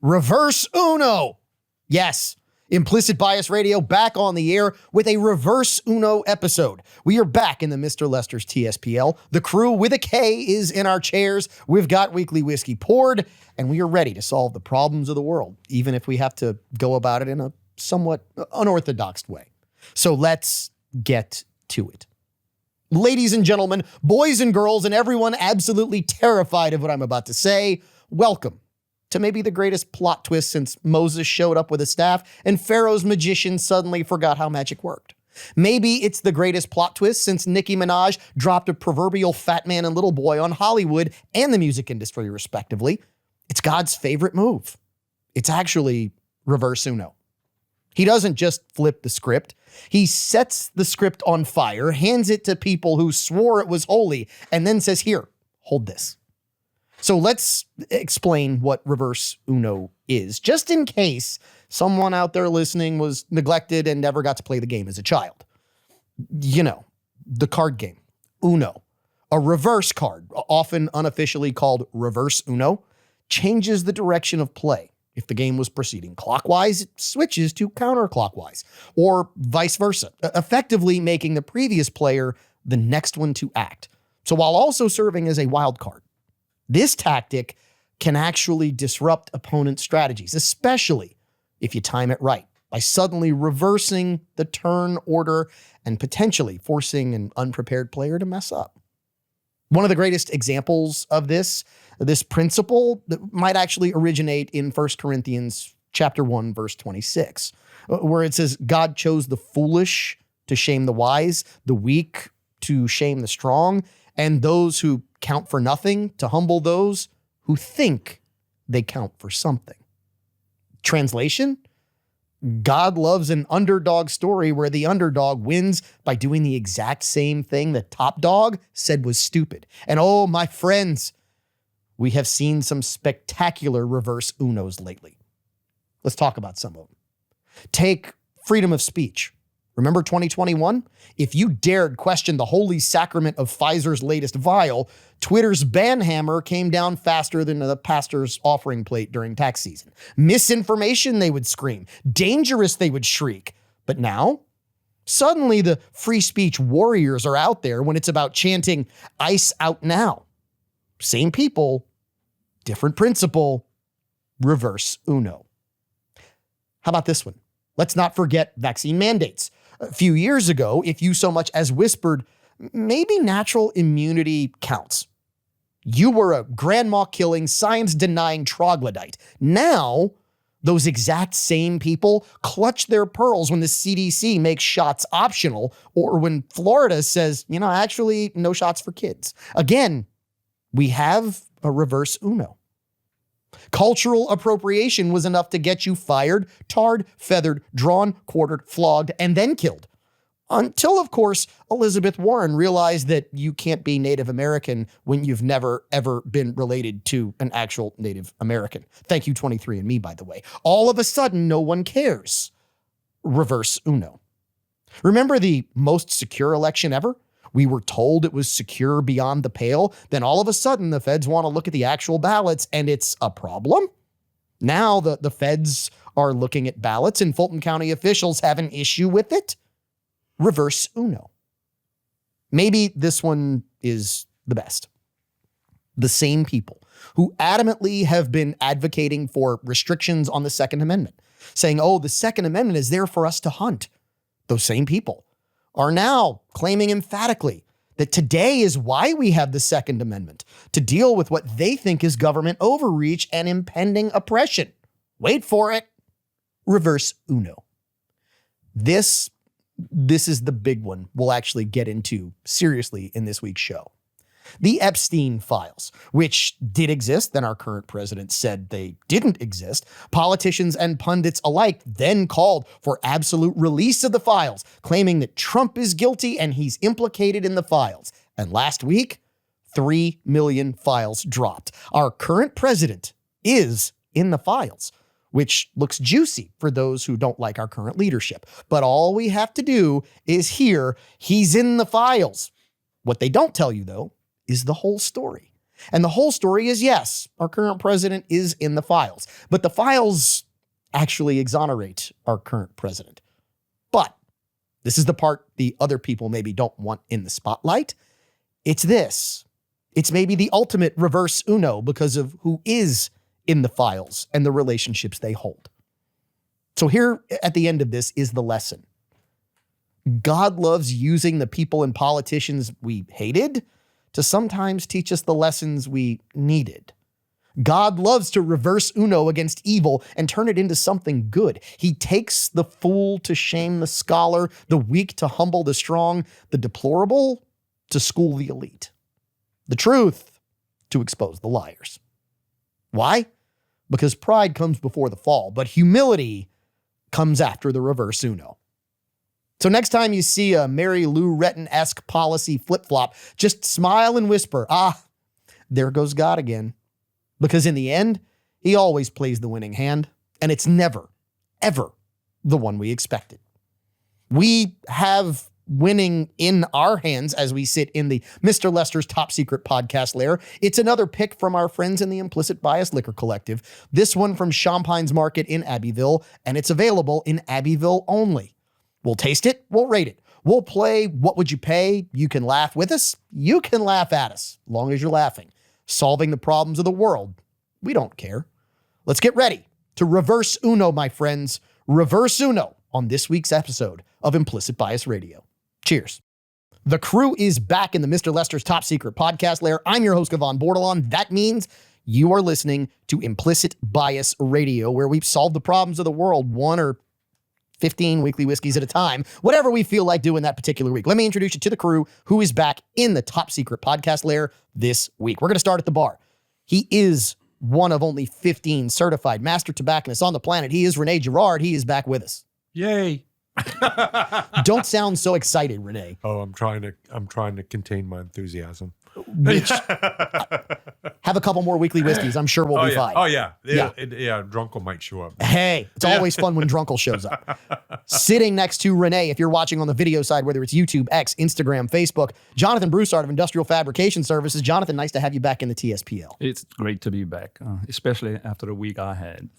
Reverse Uno. Yes, Implicit Bias Radio back on the air with a Reverse Uno episode. We are back in the Mr. Lester's TSPL. The crew with a K is in our chairs. We've got weekly whiskey poured, and we are ready to solve the problems of the world, even if we have to go about it in a somewhat unorthodox way. So let's get to it. Ladies and gentlemen, boys and girls, and everyone absolutely terrified of what I'm about to say, welcome to maybe the greatest plot twist since Moses showed up with a staff and Pharaoh's magician suddenly forgot how magic worked. Maybe it's the greatest plot twist since Nicki Minaj dropped a proverbial fat man and little boy on Hollywood and the music industry, respectively. It's God's favorite move. It's actually Reverse Uno. He doesn't just flip the script. He sets the script on fire, hands it to people who swore it was holy, and then says, here, hold this. So let's explain what Reverse Uno is, just in case someone out there listening was neglected and never got to play the game as a child. You know, the card game, Uno. A reverse card, often unofficially called Reverse Uno, changes the direction of play. If the game was proceeding clockwise, it switches to counterclockwise, or vice versa, effectively making the previous player the next one to act. So while also serving as a wild card, this tactic can actually disrupt opponents' strategies, especially if you time it right, by suddenly reversing the turn order and potentially forcing an unprepared player to mess up. One of the greatest examples of this principle that might actually originate in 1 Corinthians chapter 1, verse 26, where it says, God chose the foolish to shame the wise, the weak to shame the strong, and those who count for nothing to humble those who think they count for something. Translation? God loves an underdog story where the underdog wins by doing the exact same thing the top dog said was stupid. And oh, my friends, we have seen some spectacular reverse Unos lately. Let's talk about some of them. Take freedom of speech. Remember 2021? If you dared question the holy sacrament of Pfizer's latest vial, Twitter's ban hammer came down faster than the pastor's offering plate during tax season. Misinformation, they would scream. Dangerous, they would shriek. But now, suddenly the free speech warriors are out there when it's about chanting, ICE out now. Same people, different principle, Reverse Uno. How about this one? Let's not forget vaccine mandates. A few years ago, if you so much as whispered, maybe natural immunity counts, you were a grandma-killing, science-denying troglodyte. Now, those exact same people clutch their pearls when the CDC makes shots optional, or when Florida says, actually, no shots for kids. Again, we have a Reverse Uno. Cultural appropriation was enough to get you fired, tarred, feathered, drawn, quartered, flogged, and then killed. Until, of course, Elizabeth Warren realized that you can't be Native American when you've never, ever been related to an actual Native American. Thank you, 23andMe, by the way. All of a sudden, no one cares. Reverse Uno. Remember the most secure election ever? We were told it was secure beyond the pale. Then all of a sudden, the feds want to look at the actual ballots, and it's a problem. Now the feds are looking at ballots, and Fulton County officials have an issue with it. Reverse Uno. Maybe this one is the best. The same people who adamantly have been advocating for restrictions on the Second Amendment, saying, the Second Amendment is there for us to hunt. Those same people are now claiming emphatically that today is why we have the Second Amendment, to deal with what they think is government overreach and impending oppression. Wait for it. Reverse Uno. This is the big one we'll actually get into seriously in this week's show. The Epstein files, which did exist, then our current president said they didn't exist. Politicians and pundits alike then called for absolute release of the files, claiming that Trump is guilty and he's implicated in the files. And last week, 3 million files dropped. Our current president is in the files, which looks juicy for those who don't like our current leadership. But all we have to do is hear he's in the files. What they don't tell you, though, is the whole story. And the whole story is, yes, our current president is in the files, but the files actually exonerate our current president. But this is the part the other people maybe don't want in the spotlight. It's this. It's maybe the ultimate reverse Uno because of who is in the files and the relationships they hold. So here at the end of this is the lesson. God loves using the people and politicians we hated to sometimes teach us the lessons we needed. God loves to reverse Uno against evil and turn it into something good. He takes the fool to shame the scholar, the weak to humble the strong, the deplorable to school the elite, the truth to expose the liars. Why? Because pride comes before the fall, but humility comes after the reverse Uno. So next time you see a Mary Lou Retton-esque policy flip-flop, just smile and whisper, there goes God again. Because in the end, he always plays the winning hand, and it's never, ever the one we expected. We have winning in our hands as we sit in the Mr. Lester's Top Secret podcast lair. It's another pick from our friends in the Implicit Bias Liquor Collective. This one from Champagne's Market in Abbeville, and it's available in Abbeville only. We'll taste it. We'll rate it. We'll play What Would You Pay? You can laugh with us. You can laugh at us, as long as you're laughing. Solving the problems of the world. We don't care. Let's get ready to reverse Uno, my friends. Reverse Uno on this week's episode of Implicit Bias Radio. Cheers. The crew is back in the Mr. Lester's Top Secret podcast lair. I'm your host, Kevon Bordelon. That means you are listening to Implicit Bias Radio, where we solve the problems of the world, 1 or 15 weekly whiskeys at a time, whatever we feel like doing that particular week. Let me introduce you to the crew who is back in the Top Secret podcast lair this week. We're going to start at the bar. He is one of only 15 certified master tobacconists on the planet. He is Rene Girard. He is back with us. Yay. Don't sound so excited, Rene. Oh, I'm trying to contain my enthusiasm. Which, have a couple more weekly whiskeys. I'm sure we'll be fine. Oh, yeah. Drunkle might show up. Hey, it's always fun when Drunkle shows up. Sitting next to Rene, if you're watching on the video side, whether it's YouTube, X, Instagram, Facebook, Jonathan Broussard of Industrial Fabrication Services. Jonathan, nice to have you back in the TSPL. It's great to be back, especially after the week I had.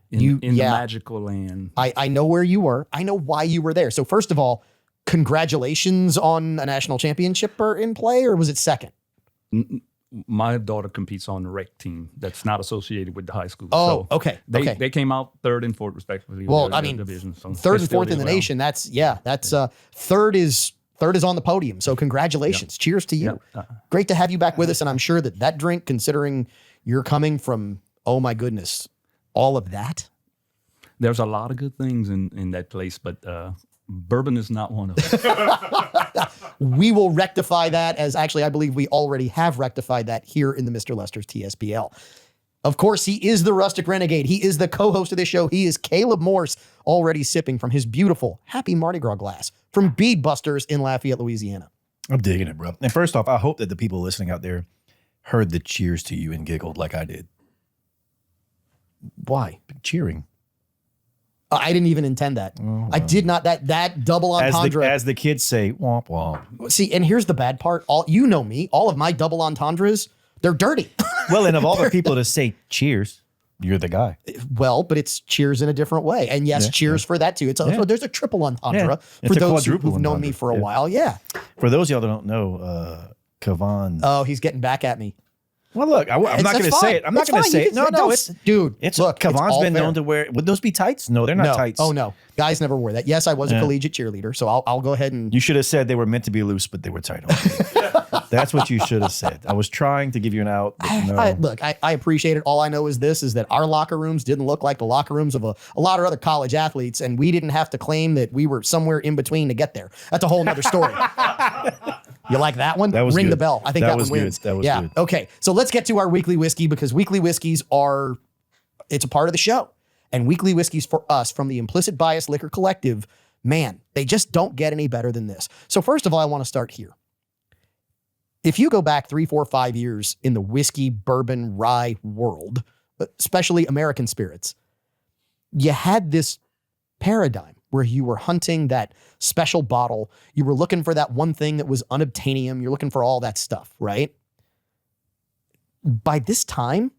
In the magical land. I know where you were. I know why you were there. So first of all, congratulations on a national championship in play, or was it second? My daughter competes on the rec team that's not associated with the high school. Oh, so okay. They came out third and fourth respectively. Well, I mean, division, so third and fourth in the nation. That's third is on the podium. So congratulations. Yeah. Cheers to you. Yeah. Great to have you back with us. And I'm sure that drink, considering you're coming from, oh my goodness, all of that. There's a lot of good things in that place, but bourbon is not one of them. We will rectify that, as actually I believe we already have rectified that here in the Mr. Lester's TSPL. Of course, he is the Rustic Renegade. He is the co-host of this show. He is Caleb Morse, already sipping from his beautiful Happy Mardi Gras glass from Bead Busters in Lafayette, Louisiana. I'm digging it, bro. And first off, I hope that the people listening out there heard the cheers to you and giggled like I did. Why? Cheering. I didn't even intend that. Oh, I did not. That double entendre. As the kids say, womp womp. See, and here's the bad part. You know me. All of my double entendres, they're dirty. Well, and of all the people to say cheers, you're the guy. Well, but it's cheers in a different way. And yes, cheers for that too. There's a triple entendre for those who've known me for a while. Yeah. For those of y'all that don't know, Kevon. Oh, he's getting back at me. Well, look, I'm not going to say it. I'm not going to say it. No, dude. Look, Kevon's been known to wear. Would those be tights? No, they're not tights. Oh no, guys never wore that. Yes, I was a collegiate cheerleader, so I'll go ahead and. You should have said they were meant to be loose, but they were tight. That's what you should have said. I was trying to give you an out. Look, I appreciate it. All I know is that our locker rooms didn't look like the locker rooms of a lot of other college athletes, and we didn't have to claim that we were somewhere in between to get there. That's a whole nother story. You like that one? That was Ring good. the bell. I think that one wins. That was good. Okay. So let's get to our weekly whiskey, because weekly whiskeys it's a part of the show. And weekly whiskeys for us from the Implicit Bias Liquor Collective, man, they just don't get any better than this. So first of all, I want to start here. If you go back 3, 4, 5 years in the whiskey, bourbon, rye world, especially American spirits, you had this paradigm where you were hunting that special bottle. You were looking for that one thing that was unobtainium. You're looking for all that stuff, right? by this time,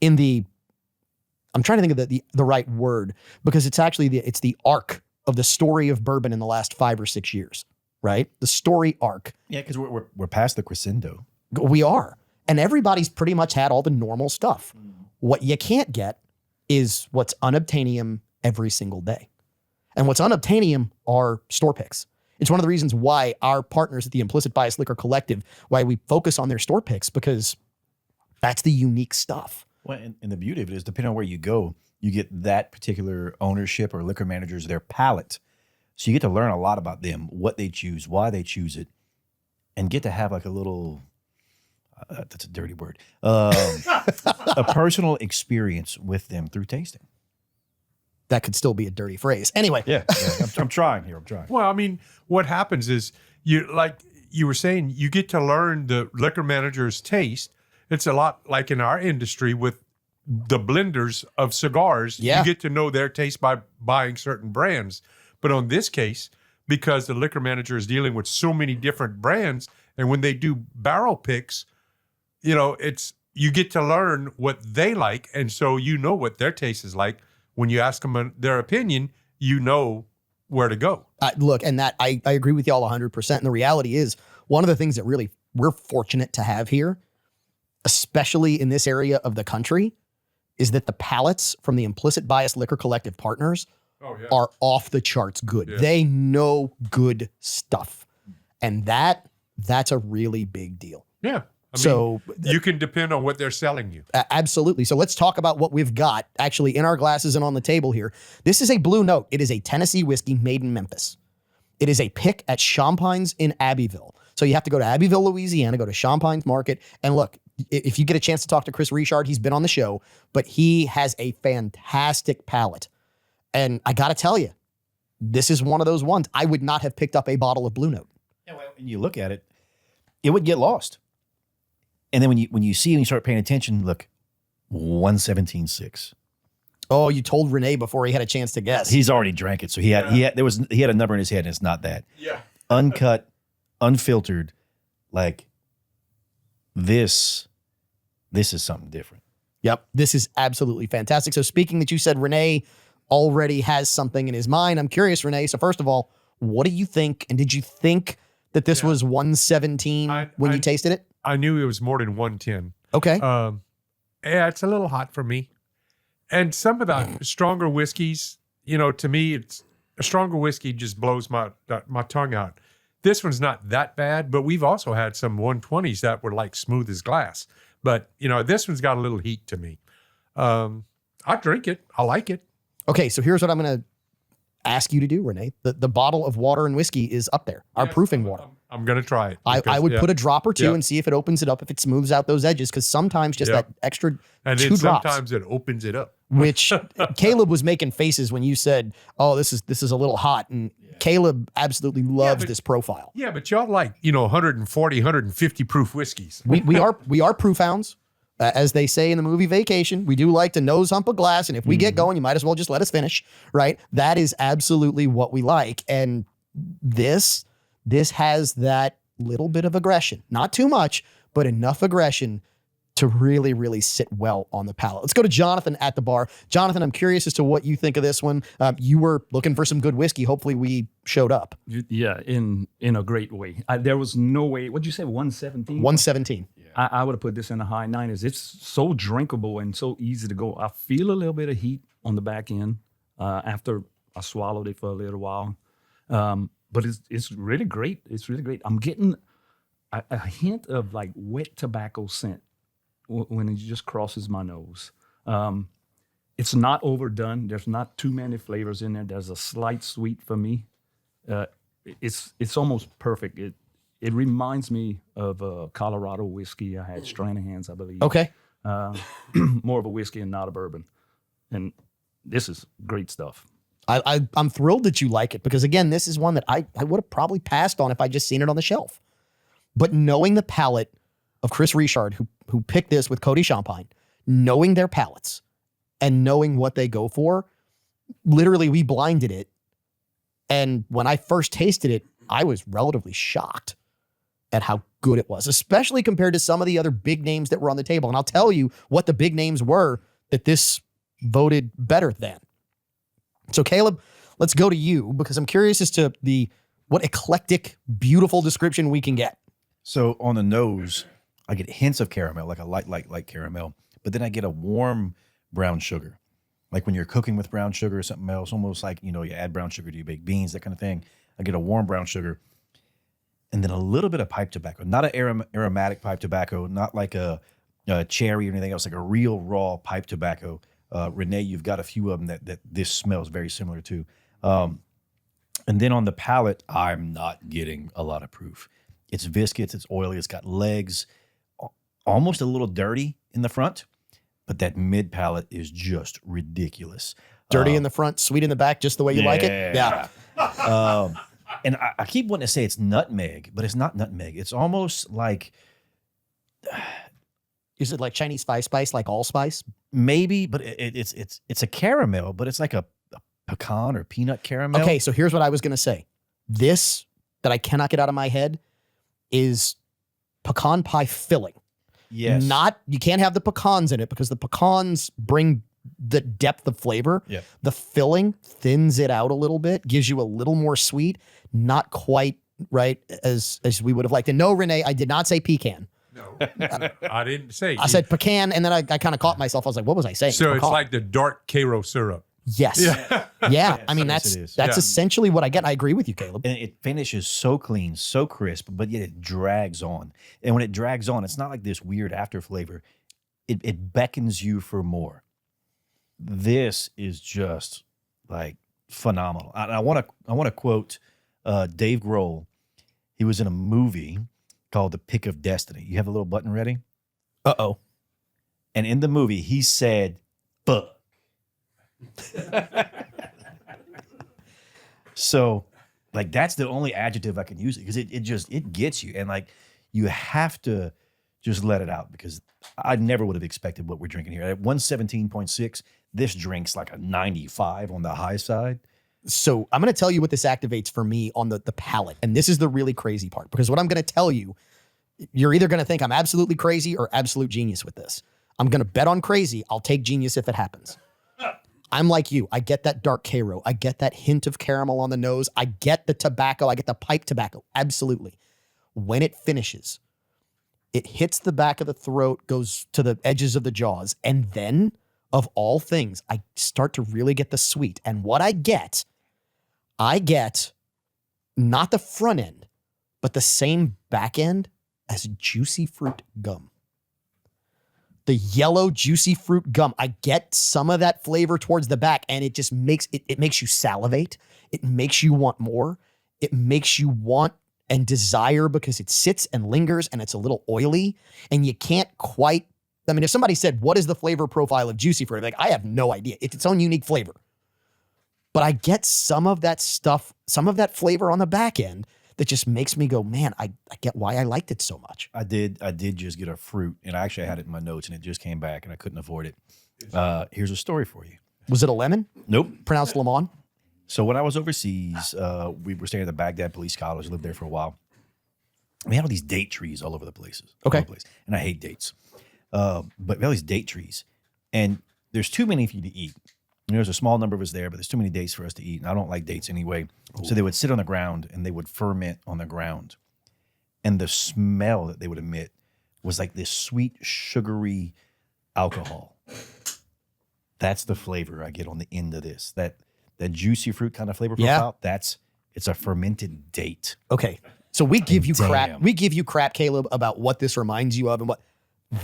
I'm trying to think of the right word, because it's actually it's the arc of the story of bourbon in the last 5 or 6 years, right? The story arc. Yeah, because we're past the crescendo. We are. And everybody's pretty much had all the normal stuff. What you can't get is what's unobtainium every single day. And what's unobtainium are store picks. It's one of the reasons why our partners at the Implicit Bias Liquor Collective, why we focus on their store picks, because that's the unique stuff. Well, and the beauty of it is, depending on where you go, you get that particular ownership or liquor managers, their palate. So you get to learn a lot about them, what they choose, why they choose it, and get to have like a little, that's a dirty word, a personal experience with them through tasting. That could still be a dirty phrase. Anyway. Yeah, I'm trying here. I'm trying. Well, I mean, what happens is like you were saying, you get to learn the liquor manager's taste. It's a lot like in our industry with the blenders of cigars. Yeah. You get to know their taste by buying certain brands. But on this case, because the liquor manager is dealing with so many different brands, and when they do barrel picks, you get to learn what they like. And so you know what their taste is like. When you ask them their opinion, you know where to go. Look, and that I agree with y'all 100%. And the reality is, one of the things that really we're fortunate to have here, especially in this area of the country, is that the palates from the Implicit Bias Liquor Collective partners are off the charts good. Yeah. They know good stuff. And that's a really big deal. Yeah. I So mean, you can depend on what they're selling you. absolutely. So let's talk about what we've got actually in our glasses and on the table here. This is a Blue Note. It is a Tennessee whiskey made in Memphis. It is a pick at Champagne's in Abbeville. So you have to go to Abbeville, Louisiana, go to Champagne's Market. And look, if you get a chance to talk to Chris Richard, he's been on the show, but he has a fantastic palate. And I got to tell you, this is one of those ones. I would not have picked up a bottle of Blue Note. Yeah, well, when you look at it, it would get lost. And then when you see and you start paying attention, look, 117.6. Oh, you told Renee before he had a chance to guess. He's already drank it, so he had a number in his head, and it's not that. Yeah. Uncut, unfiltered, like this is something different. Yep. This is absolutely fantastic. So speaking that you said Renee already has something in his mind, I'm curious, Renee. So first of all, what do you think? And did you think that this was 117 when you tasted it? I knew it was more than 110. Okay. Yeah, it's a little hot for me. And some of the stronger whiskeys, to me, it's a stronger whiskey just blows my tongue out. This one's not that bad, but we've also had some 120s that were like smooth as glass. But, this one's got a little heat to me. I drink it. I like it. Okay. So here's what I'm going to ask you to do, Renee. The bottle of water and whiskey is up there. Our Yes, proofing water. I'm going to try it. I would put a drop or two Yeah. and see if it opens it up, if it smooths out those edges, because sometimes just Yeah. that extra And 2 then drops. sometimes it opens it up. Which Caleb was making faces when you said, "Oh, this is a little hot," and Caleb absolutely loves but- this profile. Yeah, but y'all like, 140, 150 proof whiskeys. We are proof hounds, as they say in the movie Vacation. We do like to nose hump a glass, and if we get going, you might as well just let us finish, right? That is absolutely what we like, and this has that little bit of aggression, not too much, but enough aggression to really, really sit well on the palate. Let's go to Jonathan at the bar. Jonathan, I'm curious as to what you think of this one. You were looking for some good whiskey. Hopefully we showed up. Yeah, in a great way. There was no way. What'd you say? 117. 117. I would have put this in the high 90s. It's so drinkable and so easy to go. I feel a little bit of heat on the back end after I swallowed it for a little while. But it's really great. It's really great. I'm getting a hint of like wet tobacco scent when it just crosses my nose. It's not overdone. There's not too many flavors in there. There's a slight sweet for me. It's almost perfect. It reminds me of a Colorado whiskey I had, Stranahan's, I believe. Okay. More of a whiskey and not a bourbon. And this is great stuff. I'm thrilled that you like it, because again, this is one that I would have probably passed on if I just seen it on the shelf. But knowing the palate of Chris Richard, who picked this with Cody Champagne, knowing their palates and knowing what they go for, literally we blinded it. And when I first tasted it, I was relatively shocked at how good it was, especially compared to some of the other big names that were on the table. And I'll tell you what the big names were that this voted better than. So Caleb, let's go to you because I'm curious as to what eclectic, beautiful description we can get. So on the nose, I get hints of caramel, like a light caramel, but then I get a warm brown sugar. Like when you're cooking with brown sugar or something else, almost like, you add brown sugar to your baked beans, that kind of thing. I get a warm brown sugar and then a little bit of pipe tobacco, not an aromatic pipe tobacco, not like a cherry or anything else, like a real raw pipe tobacco. Renee, you've got a few of them that this smells very similar to. And then on the palate, I'm not getting a lot of proof. It's viscous, it's oily, it's got legs, almost a little dirty in the front, but that mid palate is just ridiculous. Dirty in the front, sweet in the back, just the way you like it. Yeah. And I keep wanting to say it's nutmeg, but it's not nutmeg. It's almost like Is it like Chinese spice, like allspice? maybe, but it's a caramel, but it's like a pecan or peanut caramel. Okay, so here's what I was going to say. This that I cannot get out of my head is pecan pie filling. Yes. You can't have the pecans in it because the pecans bring the depth of flavor. Yep. The filling thins it out a little bit, gives you a little more sweet, not quite right as we would have liked. And no, Renee, I did not say pecan. No, I didn't say. I said pecan, and then I kind of caught myself. I was like, what was I saying? So it's Pecan. like the dark Cairo syrup. Yes. Yeah. I mean, yes, that's it is. that's Yeah. essentially what I get. I agree with you, Caleb. And it finishes so clean, so crisp, but yet it drags on. And when it drags on, it's not like this weird after flavor. It beckons you for more. This is just like phenomenal. I want to quote Dave Grohl. He was in a movie called The Pick of Destiny. You have a little button ready? Uh-oh. And in the movie, he said, "Fuck." So, like, that's the only adjective I can use because it gets you, and like you have to just let it out because I never would have expected what we're drinking here. At 117.6, this drink's like a 95 on the high side. So I'm going to tell you what this activates for me on the palate. And this is the really crazy part because what I'm going to tell you, you're either going to think I'm absolutely crazy or absolute genius with this. I'm going to bet on crazy. I'll take genius if it happens. I'm like you. I get that dark Cairo. I get that hint of caramel on the nose. I get the tobacco. I get the pipe tobacco. Absolutely. When it finishes, it hits the back of the throat, goes to the edges of the jaws. And then, of all things, I start to really get the sweet. And what I get not the front end, but the same back end as juicy fruit gum. The yellow juicy fruit gum. I get some of that flavor towards the back, and it just makes it makes you salivate. It makes you want more. It makes you want and desire because it sits and lingers and it's a little oily and you can't quite. I mean, if somebody said, what is the flavor profile of juicy fruit? I'd be like, I have no idea. It's its own unique flavor. But I get some of that stuff, some of that flavor on the back end that just makes me go, man, I get why I liked it so much. I did just get a fruit, and I actually had it in my notes, and it just came back, and I couldn't avoid it. Here's a story for you. Was it a lemon? Nope. Pronounced lemon? So when I was overseas, we were staying at the Baghdad Police College. Lived there for a while. We had all these date trees all over the places. Okay. All over the place. And I hate dates. But we had all these date trees, and there's too many for you to eat. There's a small number of us there, but there's too many dates for us to eat, and I don't like dates anyway. So they would sit on the ground, and they would ferment on the ground. And the smell that they would emit was like this sweet, sugary alcohol. That's the flavor I get on the end of this. That juicy fruit kind of flavor Yeah. profile, it's a fermented date. Okay. So we give you crap. Damn. We give you crap, Caleb, about what this reminds you of and what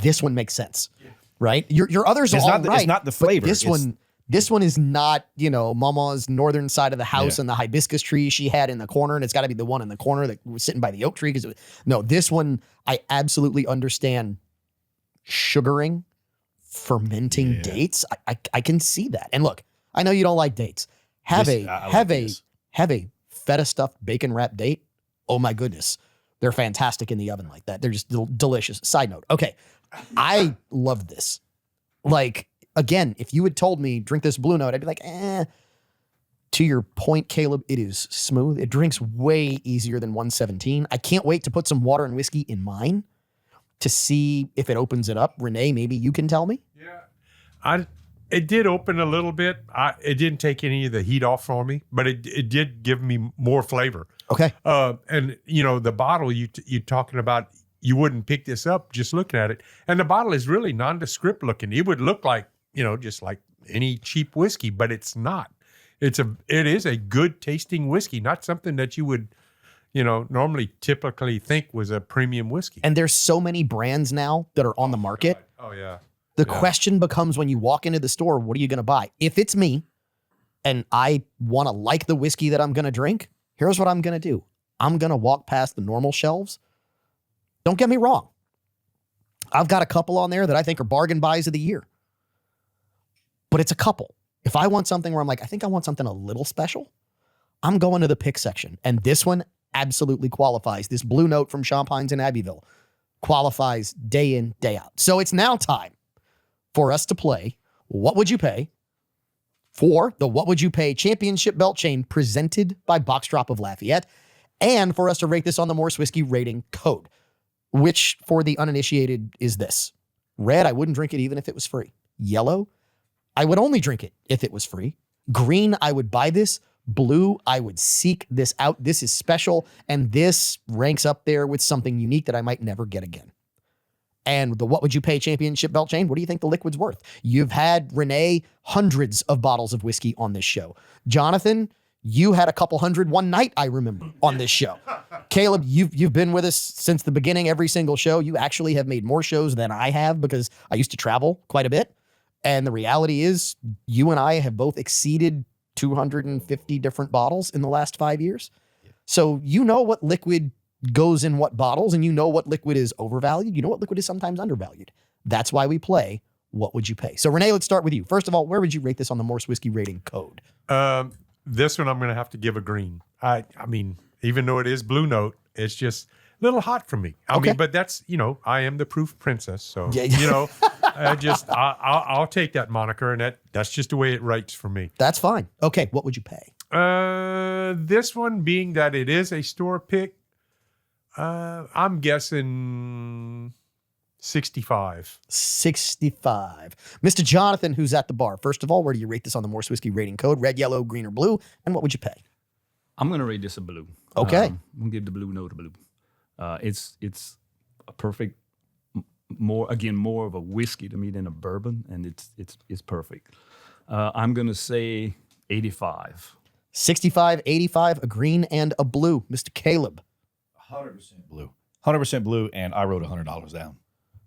this one makes sense. Right? Your others It's are all not the- right. it's not the but flavor. This one is not, Mama's northern side of the house Yeah. and the hibiscus tree she had in the corner, and it's got to be the one in the corner that was sitting by the oak tree. No, this one, I absolutely understand sugaring, fermenting dates. I can see that. And look, I know you don't like dates. Have This- a I like have this. a feta stuffed bacon wrap date. Oh my goodness. They're fantastic in the oven like that. They're just delicious. Side note. Okay. I love this. Like, again, if you had told me drink this Blue Note, I'd be like, To your point, Caleb, it is smooth. It drinks way easier than 117. I can't wait to put some water and whiskey in mine to see if it opens it up. Renee, maybe you can tell me. Yeah, it did open a little bit. It didn't take any of the heat off for me, but it did give me more flavor. Okay. And the bottle you talking about, you wouldn't pick this up just looking at it, and the bottle is really nondescript looking. It would look like just like any cheap whiskey, but it's not. It is a good tasting whiskey, not something that you would, normally typically think was a premium whiskey. And there's so many brands now that are on the market. Oh yeah. The question becomes when you walk into the store, what are you going to buy? If it's me and I want to like the whiskey that I'm going to drink, here's what I'm going to do. I'm going to walk past the normal shelves. Don't get me wrong. I've got a couple on there that I think are bargain buys of the year. But it's a couple. If I want something where I'm like, I think I want something a little special, I'm going to the pick section. And this one absolutely qualifies. This Blue Note from Champagnes in Abbeville qualifies day in, day out. So it's now time for us to play What Would You Pay for the What Would You Pay Championship Belt Chain presented by Box Drop of Lafayette, and for us to rate this on the Morse Whiskey rating code, which for the uninitiated is this. Red, I wouldn't drink it even if it was free. Yellow, I would only drink it if it was free. Green, I would buy this. Blue, I would seek this out. This is special, and this ranks up there with something unique that I might never get again. And the What Would You Pay Championship Belt Chain, what do you think the liquid's worth? You've had, Renee, hundreds of bottles of whiskey on this show. Jonathan, you had a couple hundred one night, I remember, on this show. Caleb, you've been with us since the beginning, every single show. You actually have made more shows than I have because I used to travel quite a bit. And the reality is, you and I have both exceeded 250 different bottles in the last 5 years. So you know what liquid goes in what bottles, and you know what liquid is overvalued. You know what liquid is sometimes undervalued. That's why we play What Would You Pay? So Renee, let's start with you. First of all, where would you rate this on the Morse Whiskey rating code? This one I'm going to have to give a green. I mean, even though it is Blue Note, it's just a little hot for me. I mean, but that's, I am the proof princess. So, I'll take that moniker, and that's just the way it writes for me. That's fine. Okay, what would you pay? This one, being that it is a store pick, I'm guessing 65. 65. Mr. Jonathan, who's at the bar. First of all, where do you rate this on the Morse Whiskey rating code? Red, yellow, green, or blue? And what would you pay? I'm going to rate this a blue. Okay. I'm going to give the Blue Note a blue. It's a perfect, more of a whiskey to me than a bourbon, and it's perfect. I'm going to say 85. 65, 85, a green, and a blue. Mr. Caleb. 100% blue. 100% blue, and I wrote $100 down.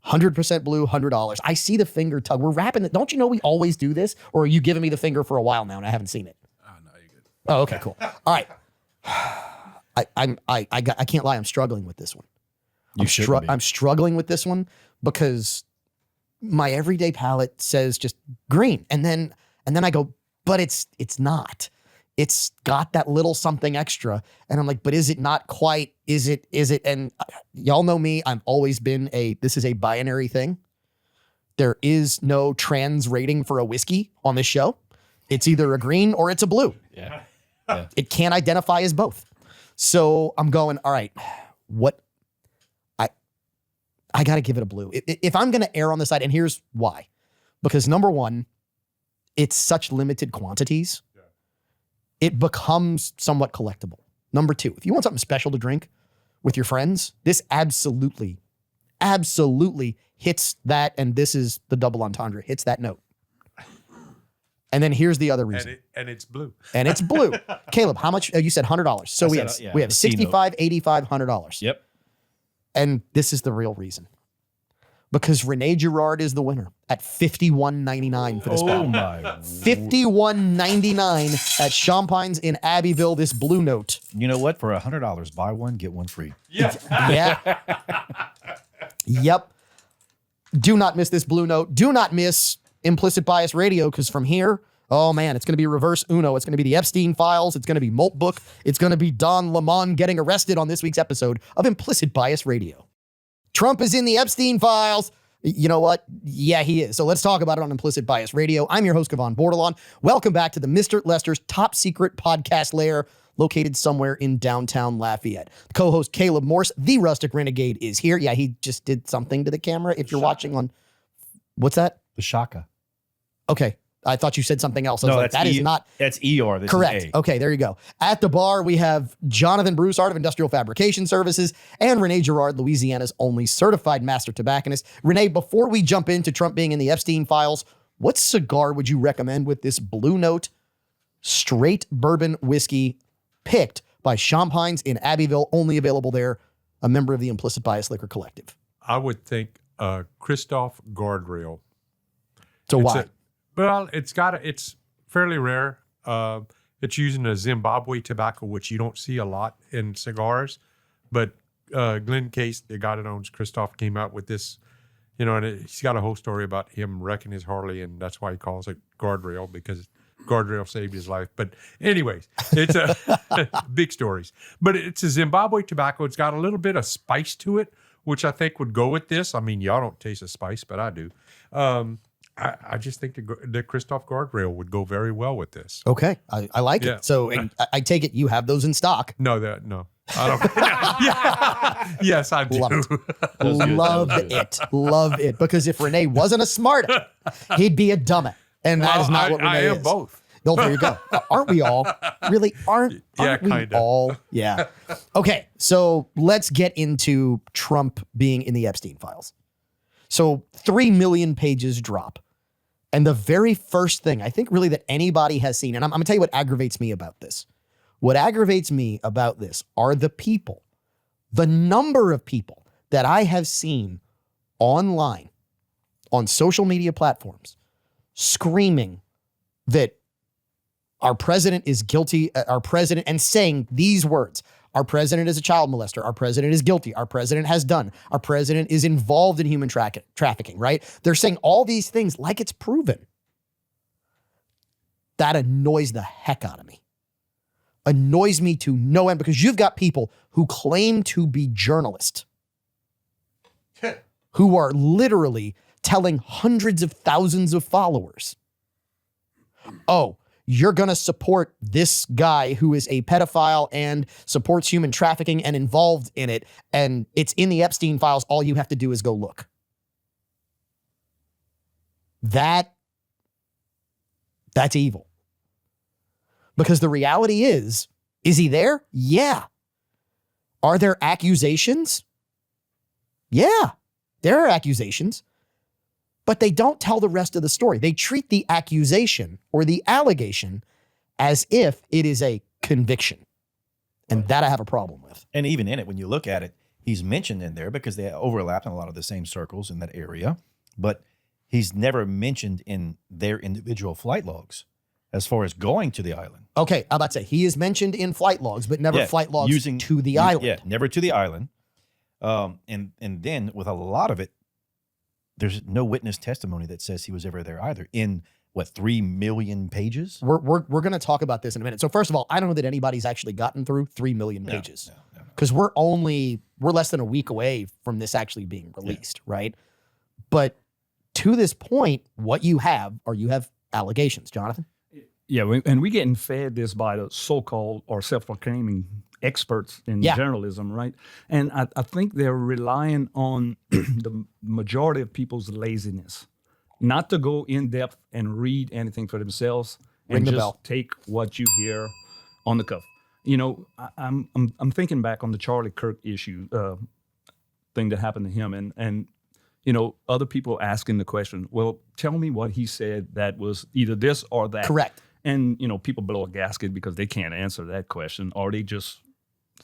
100% blue, $100. I see the finger tug. We're wrapping it. Don't you know we always do this? Or are you giving me the finger for a while now and I haven't seen it? Oh, no, you're good. Oh, okay, cool. All right. I can't lie. I'm struggling with this one. I'm struggling with this one because my everyday palate says just green. And then I go, but it's not. It's got that little something extra. And I'm like, but is it not quite? Is it? And y'all know me. I've always been this is a binary thing. There is no trans rating for a whiskey on this show. It's either a green or it's a blue. Yeah. It can't identify as both. So I'm going, all right, what? I got to give it a blue. If I'm going to err on the side, and here's why. Because number one, it's such limited quantities. It becomes somewhat collectible. Number two, if you want something special to drink with your friends, this absolutely hits that, and this is the double entendre, hits that note. And then here's the other reason. And it's blue. And it's blue. Caleb, how much? You said $100. So we have 65, 85, $100. Yep. And this is the real reason. Because Rene Girard is the winner at $51.99 for this bottle. Oh my. $51.99 at Champagnes in Abbeville, this Blue Note. You know what? For $100, buy one, get one free. Yeah. Yep. Do not miss this Blue Note. Do not miss Implicit Bias Radio, because from here, oh man, it's going to be reverse Uno. It's going to be the Epstein Files. It's going to be Malt Book. It's going to be Don Lemon getting arrested on this week's episode of Implicit Bias Radio. Trump is in the Epstein Files. You know what? Yeah, he is. So let's talk about it on Implicit Bias Radio. I'm your host, Kevon Bordelon. Welcome back to the Mr. Lester's top secret podcast lair located somewhere in downtown Lafayette. Co-host Caleb Morse, the Rustic Renegade, is here. Yeah, he just did something to the camera. If you're watching on... What's that? The Shaka. Okay. I thought you said something else. I was like, that is not... That's ER. This correct. Is A. Okay, there you go. At the bar, we have Jonathan Broussard of Industrial Fabrication Services and Renee Girard, Louisiana's only certified master tobacconist. Renee, before we jump into Trump being in the Epstein files, what cigar would you recommend with this Blue Note straight bourbon whiskey picked by Champagnes in Abbeville, only available there, a member of the Implicit Bias Liquor Collective? I would think Christoph Guardrail. So why? It's fairly rare. It's using a Zimbabwe tobacco, which you don't see a lot in cigars. But Glenn Case, the guy that owns Christoph, came out with this, and he's got a whole story about him wrecking his Harley, and that's why he calls it Guardrail, because Guardrail saved his life. But anyways, it's a big stories. But it's a Zimbabwe tobacco. It's got a little bit of spice to it, which I think would go with this. I mean, y'all don't taste the spice, but I do. I just think the Christoph Guardrail would go very well with this. Okay, I like Yeah. it. So and I take it you have those in stock. No, I don't. Yeah. Yes, I do. Love it. good. Love That was good. it. Love it. Because if Renee wasn't a smart, he'd be a dumbass. And that is not what Renee I am is. both. Oh, there you go. Aren't we all? Really? Aren't we kinda. all? Yeah. Okay, so let's get into Trump being in the Epstein files. So 3 million pages drop. And the very first thing I think really that anybody has seen, and I'm going to tell you what aggravates me about this. What aggravates me about this are the people, the number of people that I have seen online, on social media platforms, screaming that our president is guilty, our president, and saying these words: our president is a child molester, our president is guilty, our president has done, our president is involved in human trafficking, right? They're saying all these things like it's proven. That annoys the heck out of me. Annoys me to no end, because you've got people who claim to be journalists who are literally telling hundreds of thousands of followers, oh, you're going to support this guy who is a pedophile and supports human trafficking and involved in it, and it's in the Epstein files. All you have to do is go look. That's evil. Because the reality is he there? Yeah. Are there accusations? Yeah, there are accusations. But they don't tell the rest of the story. They treat the accusation or the allegation as if it is a conviction. And that I have a problem with. And even in it, when you look at it, he's mentioned in there because they overlap in a lot of the same circles in that area, but he's never mentioned in their individual flight logs as far as going to the island. Okay, I'm about to say, he is mentioned in flight logs, but never Yeah, flight logs to the island. Yeah, never to the island. And then with a lot of it, there's no witness testimony that says he was ever there either in, 3 million pages? We're going to talk about this in a minute. So first of all, I don't know that anybody's actually gotten through 3 million pages. No. Because we're less than a week away from this actually being released, right? But to this point, what you have allegations, Jonathan. Yeah, and we're getting fed this by the so-called or self-proclaiming experts in journalism, right? And I think they're relying on the majority of people's laziness, not to go in depth and read anything for themselves and just take what you hear on the cuff. I'm thinking back on the Charlie Kirk issue thing that happened to him, and other people asking the question, well, tell me what he said that was either this or that. Correct. And, people blow a gasket because they can't answer that question, or they just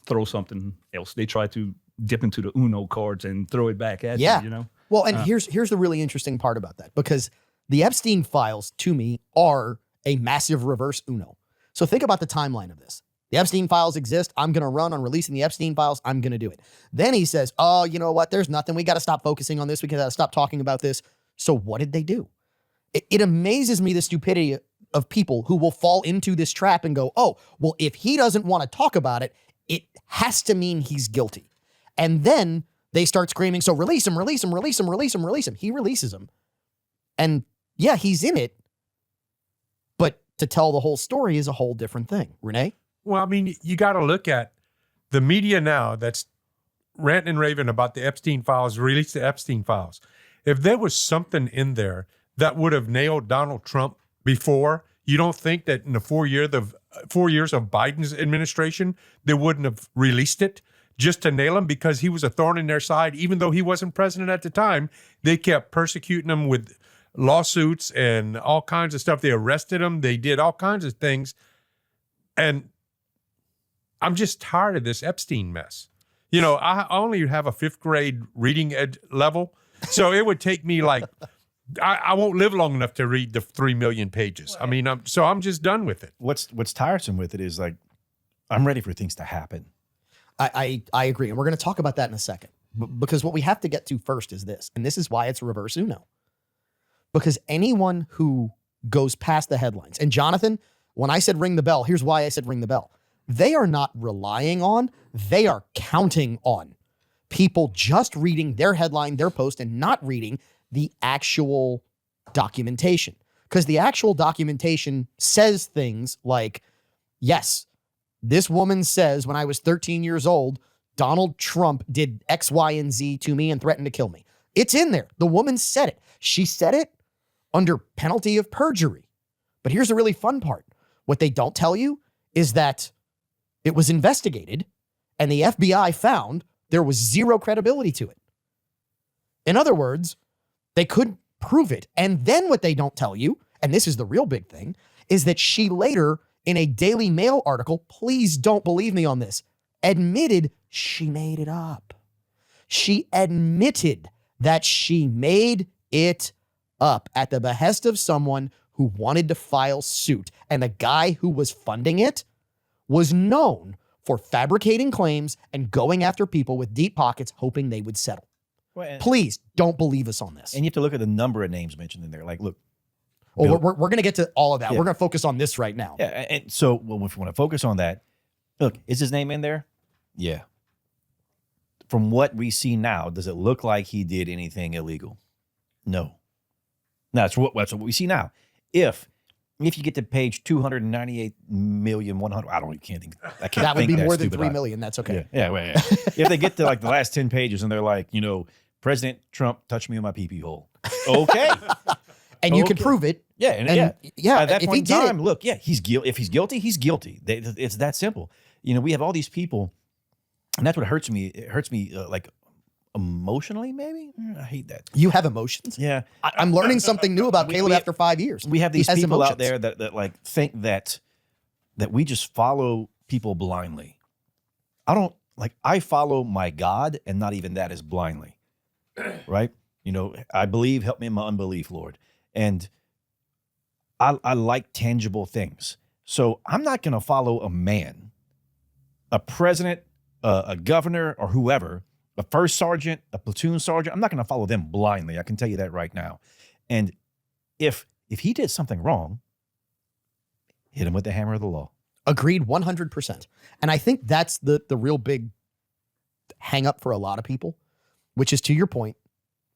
throw something else. They try to dip into the Uno cards and throw it back at you, Well, and here's the really interesting part about that, because the Epstein files, to me, are a massive reverse Uno. So think about the timeline of this. The Epstein files exist. I'm going to run on releasing the Epstein files. I'm going to do it. Then he says, oh, you know what? There's nothing. We got to stop focusing on this. We got to stop talking about this. So what did they do? It amazes me the stupidity of people who will fall into this trap and go, oh, well, if he doesn't want to talk about it, it has to mean he's guilty. And then they start screaming, so release him, release him, release him, release him, release him. He releases him. And yeah, he's in it. But to tell the whole story is a whole different thing. Renee? Well, I mean, you got to look at the media now that's ranting and raving about the Epstein files, release the Epstein files. If there was something in there that would have nailed Donald Trump before, you don't think that in the 4 years of Biden's administration, they wouldn't have released it just to nail him because he was a thorn in their side, even though he wasn't president at the time. They kept persecuting him with lawsuits and all kinds of stuff. They arrested him. They did all kinds of things. And I'm just tired of this Epstein mess. You know, I only have a 5th grade reading level. So it would take me like, I won't live long enough to read the 3 million pages. I mean, I'm just done with it. What's tiresome with it is like, I'm ready for things to happen. I agree. And we're going to talk about that in a second. Because what we have to get to first is this. And this is why it's reverse Uno. Because anyone who goes past the headlines, and Jonathan, when I said ring the bell, here's why I said ring the bell. They are not relying on, they are counting on people just reading their headline, their post, and not reading the actual documentation. Because the actual documentation says things like, yes, this woman says when I was 13 years old, Donald Trump did X, Y, and Z to me and threatened to kill me. It's in there. The woman said it. She said it under penalty of perjury. But here's the really fun part. What they don't tell you is that it was investigated and the FBI found there was zero credibility to it. In other words, they couldn't prove it. And then what they don't tell you, and this is the real big thing, is that she later, in a Daily Mail article, please don't believe me on this, admitted she made it up. She admitted that she made it up at the behest of someone who wanted to file suit. And the guy who was funding it was known for fabricating claims and going after people with deep pockets, hoping they would settle. Well, Please don't believe us on this. And you have to look at the number of names mentioned in there. Like, look. Well, we're going to get to all of that. Yeah. We're going to focus on this right now. Yeah. And so well, if you want to focus on that, look, is his name in there? Yeah. From what we see now, does it look like he did anything illegal? No. No, that's what we see now. If you get to page 298,100,000, I can't think. I can't. That would think be more than stupid 3 high. million. That's okay. Yeah. If they get to like the last 10 pages and they're like, President Trump touched me on my pee-pee hole. Okay. And you can Okay. prove it. Yeah. And yeah, At that if point he in did time, look, yeah, he's guilty. If he's guilty, he's guilty. It's that simple. We have all these people, and that's what hurts me. It hurts me like emotionally, maybe. I hate that. you have emotions. Yeah. I'm learning something new about Caleb we- after 5 years. We have He these has people out emotions. there that like think that we just follow people blindly. I follow my God, and not even that is blindly. Right? I believe, help me in my unbelief, Lord. And I like tangible things. So I'm not going to follow a man, a president, a governor, or whoever, a first sergeant, a platoon sergeant. I'm not going to follow them blindly. I can tell you that right now. And if he did something wrong, hit him with the hammer of the law. Agreed 100%. And I think that's the real big hang up for a lot of people, which is to your point.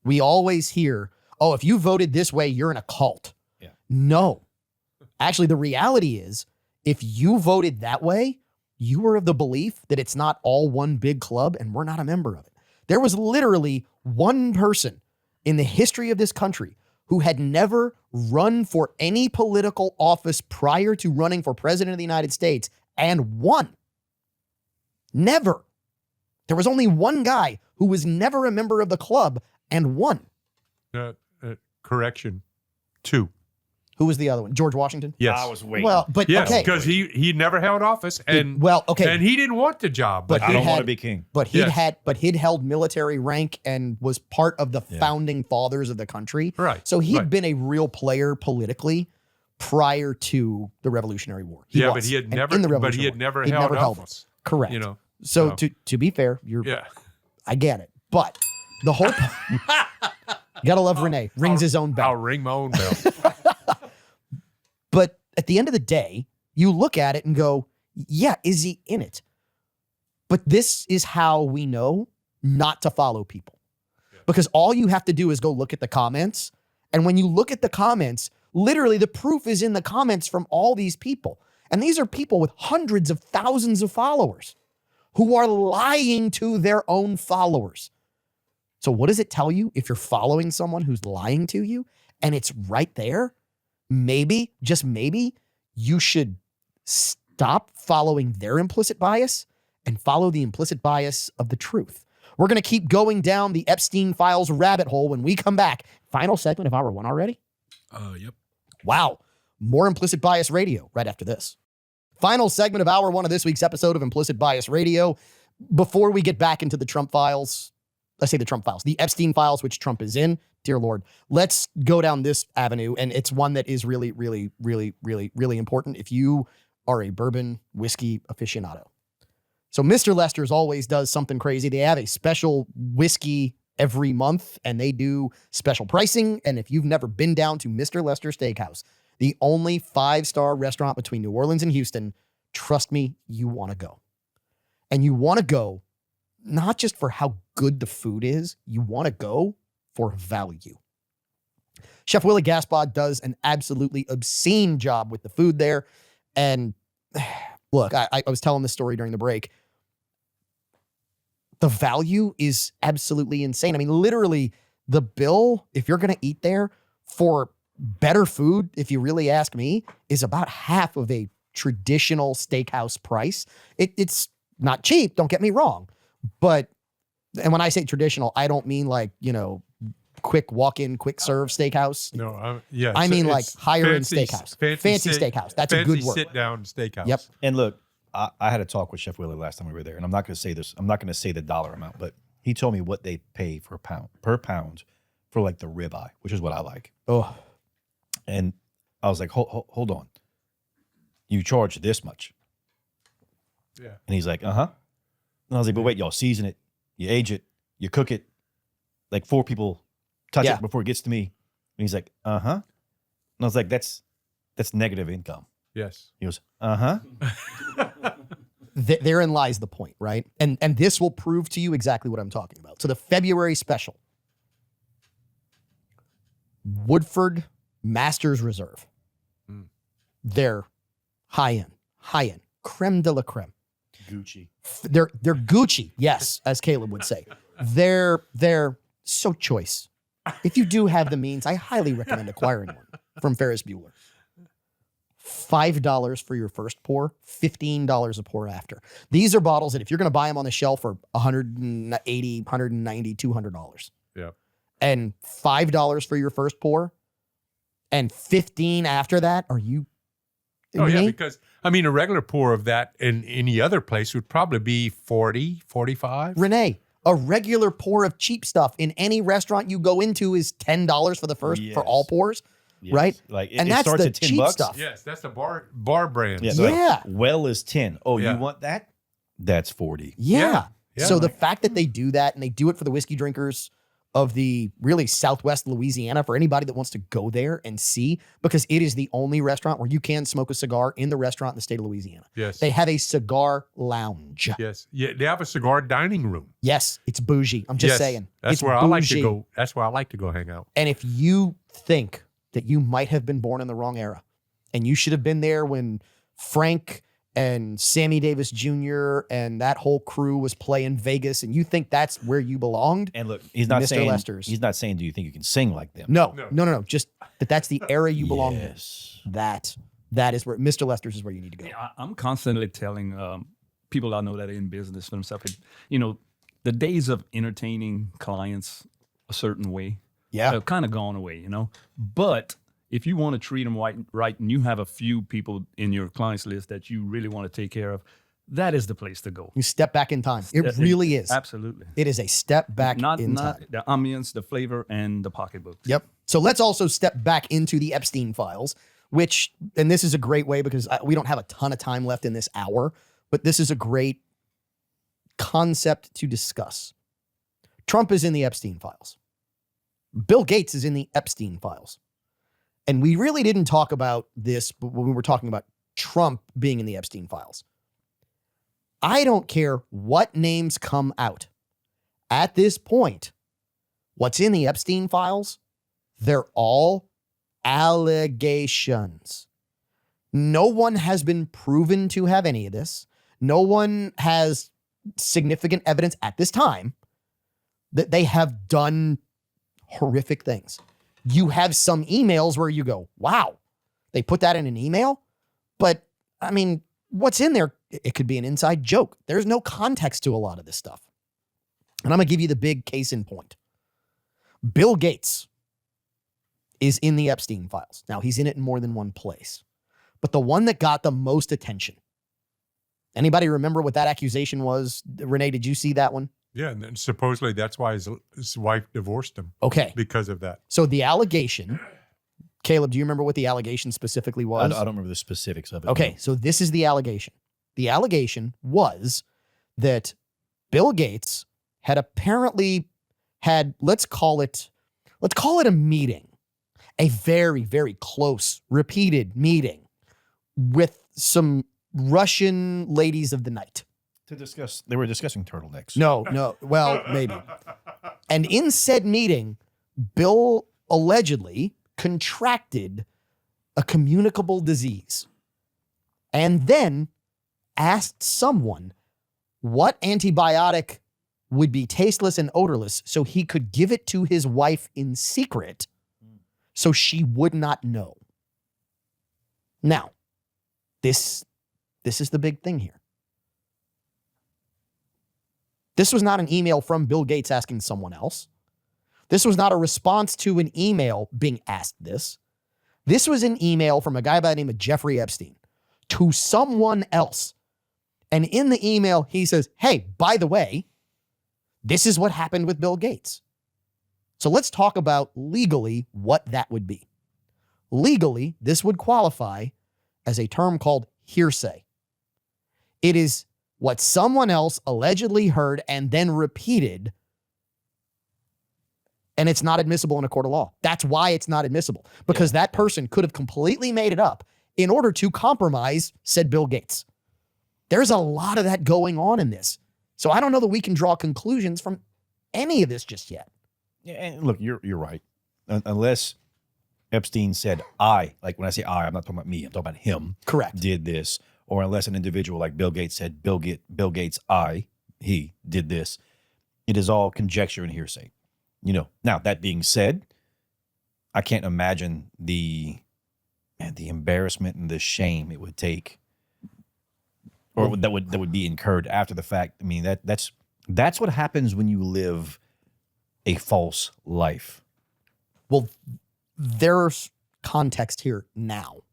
We always hear, oh, if you voted this way, you're in a cult. Yeah. No. Actually, the reality is, if you voted that way, you were of the belief that it's not all one big club and we're not a member of it. There was literally one person in the history of this country who had never run for any political office prior to running for president of the United States and won. Never. There was only one guy who was never a member of the club and won. Correction. 2. Who was the other one? George Washington? Yes. I was waiting. Well, but Yes, okay. because he never held office, and okay. and he didn't want the job. But I he don't want had- to be king. But he'd held military rank and was part of the Yeah. founding fathers of the country. Right. So he'd right. been a real player politically prior to the Revolutionary War. Yeah, but was. he had And never. in the But he Revolutionary had War. never He'd held never held office. Correct. You know. So So- to be fair, Yeah. I get it. But the whole you gotta love Renee. Rings his own bell. I'll ring my own bell. But at the end of the day, you look at it and go, yeah, is he in it? But this is how we know not to follow people. Because all you have to do is go look at the comments. And when you look at the comments, literally the proof is in the comments from all these people. And these are people with hundreds of thousands of followers who are lying to their own followers. So what does it tell you if you're following someone who's lying to you and it's right there? Maybe, just maybe, you should stop following their implicit bias and follow the implicit bias of the truth. We're going to keep going down the Epstein Files rabbit hole when we come back. Final segment of Hour 1 already? Yep. Wow. More Implicit Bias Radio right after this. Final segment of Hour 1 of this week's episode of Implicit Bias Radio. Before we get back into the Trump files, let's say the Trump files, the Epstein files, which Trump is in, dear Lord, let's go down this avenue. And it's one that is really, really, really, really, really important if you are a bourbon whiskey aficionado. So Mr. Lester's always does something crazy. They have a special whiskey every month and they do special pricing. And if you've never been down to Mr. Lester Steakhouse, the only 5-star restaurant between New Orleans and Houston, trust me, you want to go. And you want to go not just for how good the food is, you want to go for value. Chef Willie Gaspard does an absolutely obscene job with the food there. And look, I was telling this story during the break. The value is absolutely insane. I mean, literally, the bill, if you're going to eat there for better food, if you really ask me, is about half of a traditional steakhouse price. It's not cheap, don't get me wrong. But, and when I say traditional, I don't mean like, quick walk-in, quick serve steakhouse. No, yeah. I mean like it's higher end fancy- steakhouse. Fancy steakhouse. That's a good word. Sit-down steakhouse. Yep. And look, I had a talk with Chef Willie last time we were there, and I'm not going to say this. I'm not going to say the dollar amount, but he told me what they pay per pound for like the ribeye, which is what I like. Oh, And I was like, hold on. You charge this much. Yeah. And he's like, uh-huh. And I was like, but wait, y'all season it, you age it, you cook it. Like 4 people touch Yeah. it before it gets to me. And he's like, uh-huh. And I was like, that's negative income. Yes. He goes, uh-huh. therein lies the point, right? And this will prove to you exactly what I'm talking about. So the February special, Woodford Masters Reserve. They're high end, creme de la creme. Gucci. They're Gucci, yes, as Caleb would say. They're so choice. If you do have the means, I highly recommend acquiring one from Ferris Bueller. $5 for your first pour, $15 a pour after. These are bottles that if you're going to buy them on the shelf are $180, $190, $200. Yeah. And $5 for your first pour and $15 after that, are you Oh, yeah, me? because, I mean, a regular pour of that in any other place would probably be 40, 45. Renee, a regular pour of cheap stuff in any restaurant you go into is $10 for the first for all Yes. pours, Yes. right? Like And it that's starts the at $10. cheap stuff. Yes, that's the bar brand. Yeah. so Yeah. like, well is 10. Oh, Yeah. you want that? That's 40. Yeah. Yeah. So the fact that they do that and they do it for the whiskey drinkers of the really Southwest Louisiana, for anybody that wants to go there and see, because it is the only restaurant where you can smoke a cigar in the restaurant in the state of Louisiana. Yes. They have a cigar lounge. Yes. Yeah, they have a cigar dining room. Yes, it's bougie. I'm just Yes, saying. That's It's where I like to bougie. go. That's where I like to go hang out. And if you think that you might have been born in the wrong era and you should have been there when Frank and Sammy Davis Jr. and that whole crew was playing Vegas and you think that's where you belonged, And look, he's not Mr. saying Lester's. he's not saying do you think you can sing like them? no. Just that's the era you belong in. Yes. That is where Mr. Lester's is where you need to go. I'm constantly telling people I know that are in business for themselves, the days of entertaining clients a certain way Yeah. have kind of gone away, But if you want to treat them right and you have a few people in your clients list that you really want to take care of, that is the place to go. You step back in time. It really is. Absolutely. It is a step back Not in time. the ambience, the flavor, and the pocketbooks. Yep. So let's also step back into the Epstein files, which, and this is a great way because we don't have a ton of time left in this hour, but this is a great concept to discuss. Trump is in the Epstein files. Bill Gates is in the Epstein files. And we really didn't talk about this when we were talking about Trump being in the Epstein files. I don't care what names come out. At this point, what's in the Epstein files? They're all allegations. No one has been proven to have any of this. No one has significant evidence at this time that they have done horrific things. You have some emails where you go, wow, they put that in an email? But, I mean, what's in there? It could be an inside joke. There's no context to a lot of this stuff. And I'm going to give you the big case in point. Bill Gates is in the Epstein files. Now, he's in it in more than one place. But the one that got the most attention, anybody remember what that accusation was? Renee, did you see that one? Yeah, and then supposedly that's why his wife divorced him Okay. because of that. So the allegation, Caleb, do you remember what the allegation specifically was? I don't remember the specifics of it. Okay, so this is the allegation. The allegation was that Bill Gates had apparently had, let's call it a meeting, a very, very close, repeated meeting with some Russian ladies of the night. They were discussing turtlenecks. No, well, maybe. And in said meeting, Bill allegedly contracted a communicable disease and then asked someone what antibiotic would be tasteless and odorless so he could give it to his wife in secret so she would not know. Now, this is the big thing here. This was not an email from Bill Gates asking someone else. This was not a response to an email being asked this. This was an email from a guy by the name of Jeffrey Epstein to someone else. And in the email, he says, hey, by the way, this is what happened with Bill Gates. So let's talk about legally what that would be. Legally, this would qualify as a term called hearsay. It is what someone else allegedly heard and then repeated, and it's not admissible in a court of law. That's why it's not admissible, because that person could have completely made it up in order to compromise said Bill Gates. There's a lot of that going on in this. So I don't know that we can draw conclusions from any of this just yet. Yeah, and look, you're right. Unless Epstein said I, like when I say I, I'm not talking about me, I'm talking about him. Correct. Did this, or unless an individual like Bill Gates said Bill Gates he did this. It is all conjecture and hearsay. Now that being said, I can't imagine the embarrassment and the shame it would take, or that would be incurred after the fact. I mean, that's what happens when you live a false life. Well, there's context here now,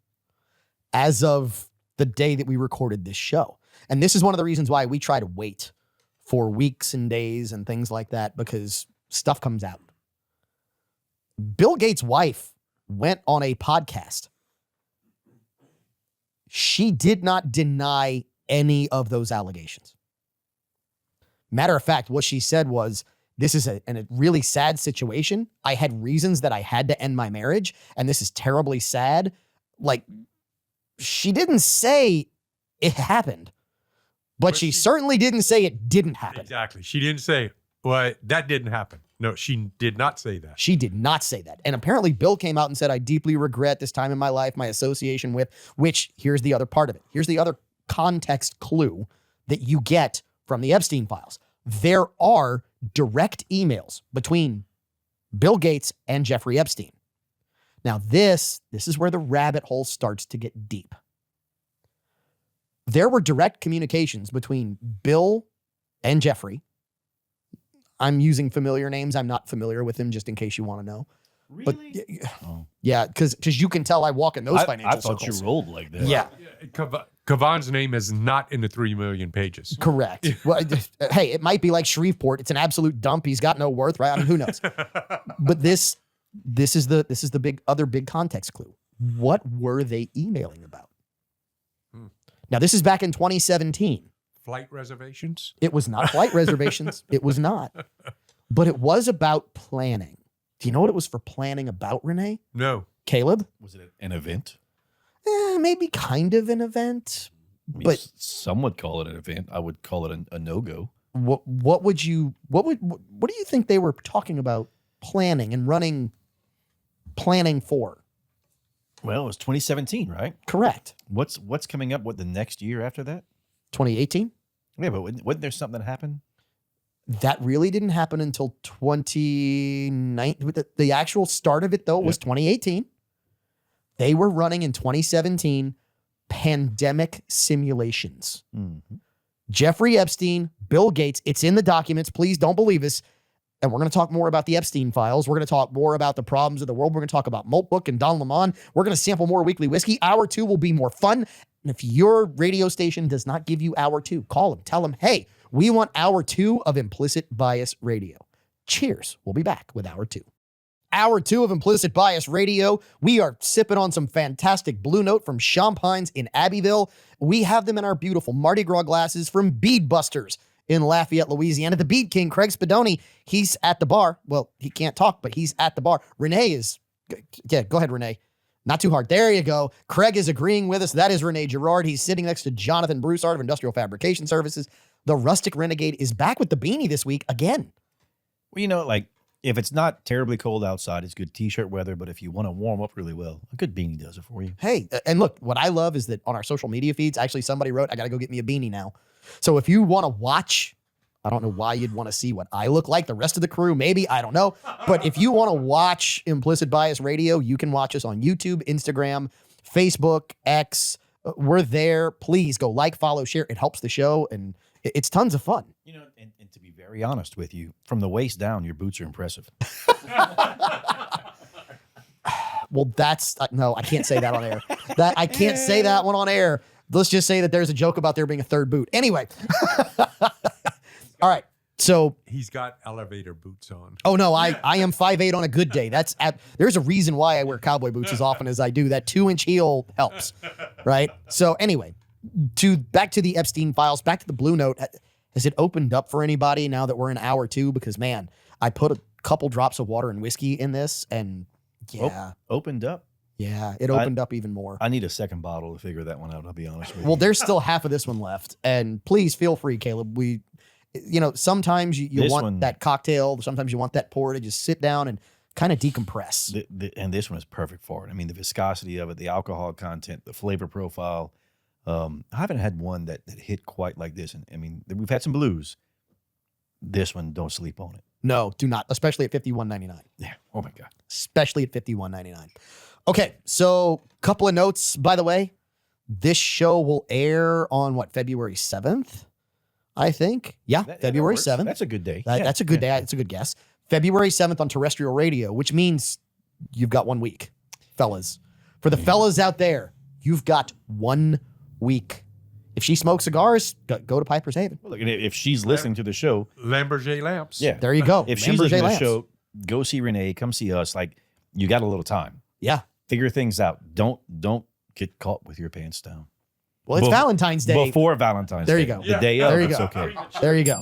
as of the day that we recorded this show. And this is one of the reasons why we try to wait for weeks and days and things like that, because stuff comes out. Bill Gates' wife went on a podcast. She did not deny any of those allegations. Matter of fact, what she said was, this is a really sad situation. I had reasons that I had to end my marriage, and this is terribly sad. Like, she didn't say it happened, but she certainly didn't say it didn't happen. Exactly. She didn't say, well, that didn't happen. No, she did not say that. She did not say that. And apparently Bill came out and said, I deeply regret this time in my life, my association with, which here's the other part of it. Here's the other context clue that you get from the Epstein files. There are direct emails between Bill Gates and Jeffrey Epstein. Now, this is where the rabbit hole starts to get deep. There were direct communications between Bill and Jeffrey. I'm using familiar names. I'm not familiar with them, just in case you want to know. Really? But yeah, because you can tell I walk in those financial I thought circles. you rolled like that. Yeah, Kavan's name is not in the 3 million pages. correct. Well, hey, it might be like Shreveport. It's an absolute dump. He's got no worth, right? I mean, who knows? But this is the other big context clue. What were they emailing about? Now, this is back in 2017. Flight reservations? It was not flight reservations. It was not. But it was about planning. Do you know what it was for planning about, Renee? No. Caleb? Was it an event? Maybe kind of an event. I mean, But some would call it an event. I would call it a no-go. what do you think they were talking about planning and planning for? Well, it was 2017, right? Correct. What's coming up? What, the next year after that? 2018? Yeah, but wasn't there something that happened? That really didn't happen until 2019. The actual start of it, though, was 2018. They were running in 2017 pandemic simulations. Mm-hmm. Jeffrey Epstein, Bill Gates, it's in the documents. Please don't believe us. And we're going to talk more about the Epstein files. We're going to talk more about the problems of the world. We're going to talk about Maltbook and Don Lemon. We're going to sample more weekly whiskey. Hour 2 will be more fun. And if your radio station does not give you hour 2, call them. Tell them, hey, we want hour 2 of Implicit Bias Radio. Cheers. We'll be back with hour 2. Hour 2 of Implicit Bias Radio. We are sipping on some fantastic Blue Note from Champagnes in Abbeville. We have them in our beautiful Mardi Gras glasses from Bead Busters in Lafayette, Louisiana. The Bead King, Craig Spadoni, he's at the bar. Well, he can't talk, but he's at the bar. Renee is, yeah, go ahead, Renee. Not too hard. There you go. Craig is agreeing with us. That is Renee Girard. He's sitting next to Jonathan Broussard of Industrial Fabrication Services. The Rustic Renegade is back with the beanie this week again. Well, like, if it's not terribly cold outside, it's good t-shirt weather. But if you want to warm up really well, a good beanie does it for you. Hey, and look, what I love is that on our social media feeds, actually somebody wrote, I got to go get me a beanie now. So if you want to watch, I don't know why you'd want to see what I look like, the rest of the crew, maybe, I don't know. But if you want to watch Implicit Bias Radio, you can watch us on YouTube, Instagram, Facebook, X. We're there. Please go like, follow, share. It helps the show, and it's tons of fun. And to be very honest with you, from the waist down, your boots are impressive. Well, that's no, I can't say that on air. I can't say that one on air. Let's just say that there's a joke about there being a third boot. Anyway. All right. So He's got elevator boots on. oh no, I am 5'8" on a good day. There's a reason why I wear cowboy boots as often as I do. That 2-inch heel helps. Right? So anyway, back to the Epstein files, back to the Blue Note. Has it opened up for anybody now that we're in hour 2? Because man, I put a couple drops of water and whiskey in this, and yeah. Opened up. Yeah, it opened up even more. I need a second bottle to figure that one out, I'll be honest with you. Well, there's still half of this one left. And please feel free, Caleb. Sometimes you want that cocktail. Sometimes you want that pour to just sit down and kind of decompress. And this one is perfect for it. I mean, the viscosity of it, the alcohol content, the flavor profile. I haven't had one that hit quite like this. And I mean, we've had some blues. This one, don't sleep on it. No, do not, especially at $51.99. Yeah. Oh my God. Especially at $51.99. Okay, so couple of notes, by the way. This show will air on February 7th, I think. Yeah, February 7th. That's a good day. That's a good day. It's a good guess. February 7th on terrestrial radio, which means you've got 1 week, fellas. For the fellas out there, you've got 1 week. If she smokes cigars, go to Piper's Haven. Well, look, if she's listening to the show, Lamborghini lamps. yeah. There you go. If she's Lamborghini listening to the lamps. show, go see Renee. Come see us. Like, you got a little time. Yeah. Figure things out. Don't get caught with your pants down. Well, it's Valentine's Day. Before Valentine's There Day. you go. The day of, There you it's go. okay. There you go.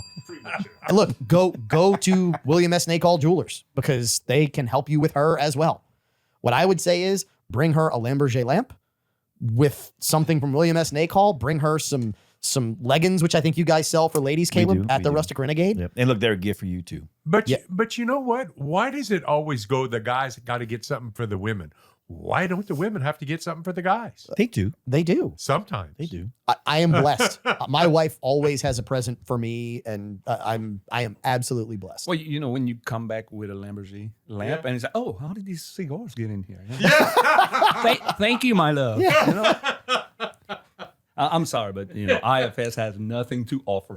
And look, go to William S. Nakall Jewelers because they can help you with her as well. What I would say is bring her a Lamborghini lamp with something from William S. Nakall. Bring her some leggings, which I think you guys sell for ladies, Caleb, at the Rustic Renegade. Yep. And look, they're a gift for you too. But you know what? Why does it always go the guys got to get something for the women? Why don't the women have to get something for the guys? They do. They do. Sometimes They do. I am blessed. My wife always has a present for me, and I am absolutely blessed. Well, when you come back with a Lamborghini lamp, and it's like, oh, how did these cigars get in here? Thank you, my love. Yeah. I'm sorry, but IFS has nothing to offer.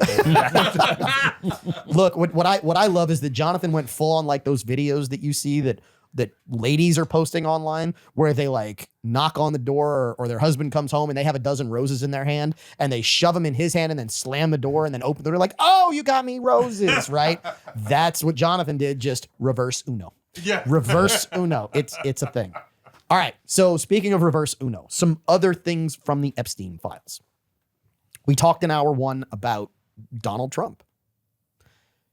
Look, what I love is that Jonathan went full on like those videos that you see that ladies are posting online where they like knock on the door or their husband comes home and they have a dozen roses in their hand and they shove them in his hand and then slam the door and then open the door like, oh, you got me roses, right? That's what Jonathan did, just reverse Uno. Yeah. Reverse Uno. It's a thing. All right. So speaking of reverse Uno, some other things from the Epstein files. We talked in hour 1 about Donald Trump.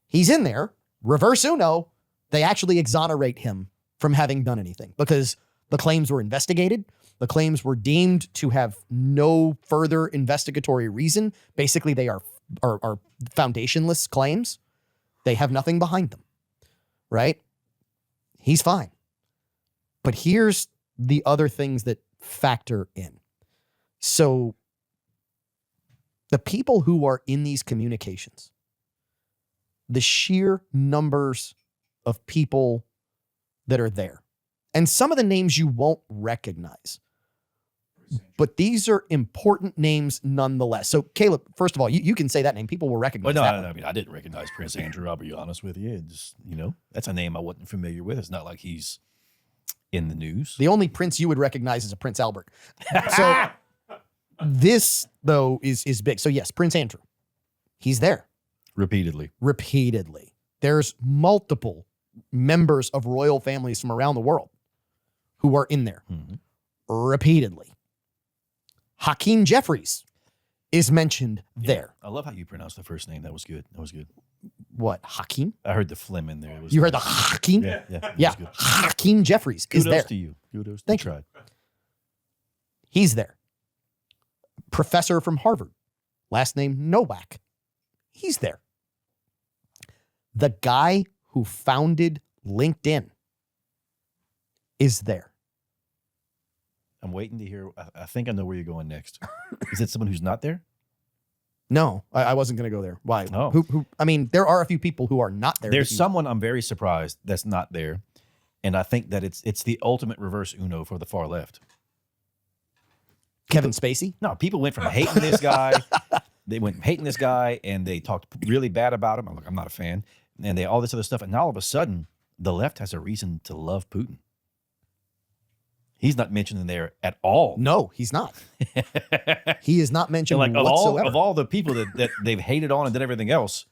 He's in there. Reverse Uno. They actually exonerate him from having done anything because the claims were investigated. The claims were deemed to have no further investigatory reason. Basically, they are are foundationless claims. They have nothing behind them, right? He's fine. But here's the other things that factor in. So the people who are in these communications, the sheer numbers of people that are there, and some of the names you won't recognize, but these are important names nonetheless. So Caleb, first of all, you can say that name. People will recognize Well, that. no, I mean, I didn't recognize Prince Andrew. I'll be honest with you. It's, that's a name I wasn't familiar with. It's not like he's in the news. The only prince you would recognize is a Prince Albert. So this, though, is big. So yes, Prince Andrew, he's there Repeatedly. There's multiple members of royal families from around the world who are in there repeatedly. Hakeem Jeffries is mentioned there. I love how you pronounce the first name. That was good. What, Hakeem? I heard the phlegm in there. It was You heard the nice. Hakeem? Yeah, that Yeah, was good. Hakeem Jeffries is Kudos there. to you. Kudos. Thank you. you. Tried. He's there. Professor from Harvard, last name Nowak. He's there. The guy who founded LinkedIn is there. I'm waiting to hear. I think I know where you're going next. Is it someone who's not there? No, I wasn't going to go there. Why? Oh. Who? I mean, there are a few people who are not there. There's that you- someone I'm very surprised that's not there, and I think that it's the ultimate reverse Uno for the far left. Kevin Spacey. No, people went from hating this guy. They went from hating this guy, and they talked really bad about him. I'm not a fan, and they all this other stuff, and now all of a sudden, the left has a reason to love Putin. He's not mentioned in there at all. No, he's not. He is not mentioned like whatsoever. of all the people that they've hated on and did everything else,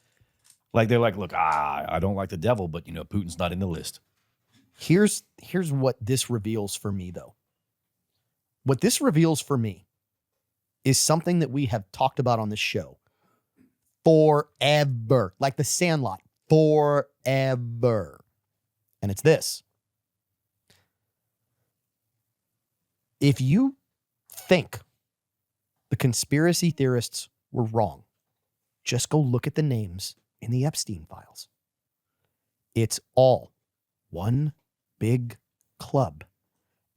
like they're like, look, I don't like the devil, but Putin's not in the list. Here's what this reveals for me, though. What this reveals for me is something that we have talked about on this show forever, like the Sandlot, forever. And it's this. If you think the conspiracy theorists were wrong, just go look at the names in the Epstein files. It's all one big club,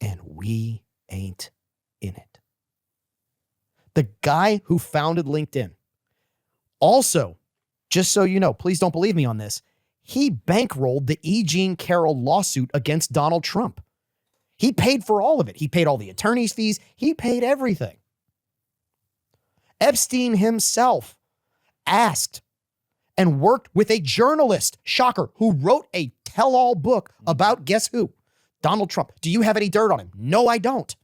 and we ain't in it. The guy who founded LinkedIn, also, just so you know, please don't believe me on this, he bankrolled the E. Jean Carroll lawsuit against Donald Trump. He paid for all of it. He paid all the attorney's fees. He paid everything. Epstein himself asked and worked with a journalist, shocker, who wrote a tell-all book about guess who? Donald Trump. Do you have any dirt on him? No, I don't.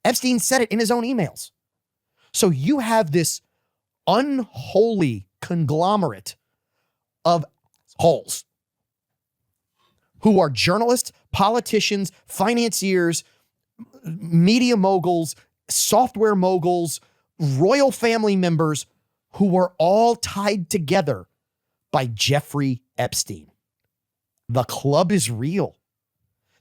Epstein said it in his own emails. So you have this unholy conglomerate of holes who are journalists, politicians, financiers, media moguls, software moguls, royal family members who are all tied together by Jeffrey Epstein. The club is real.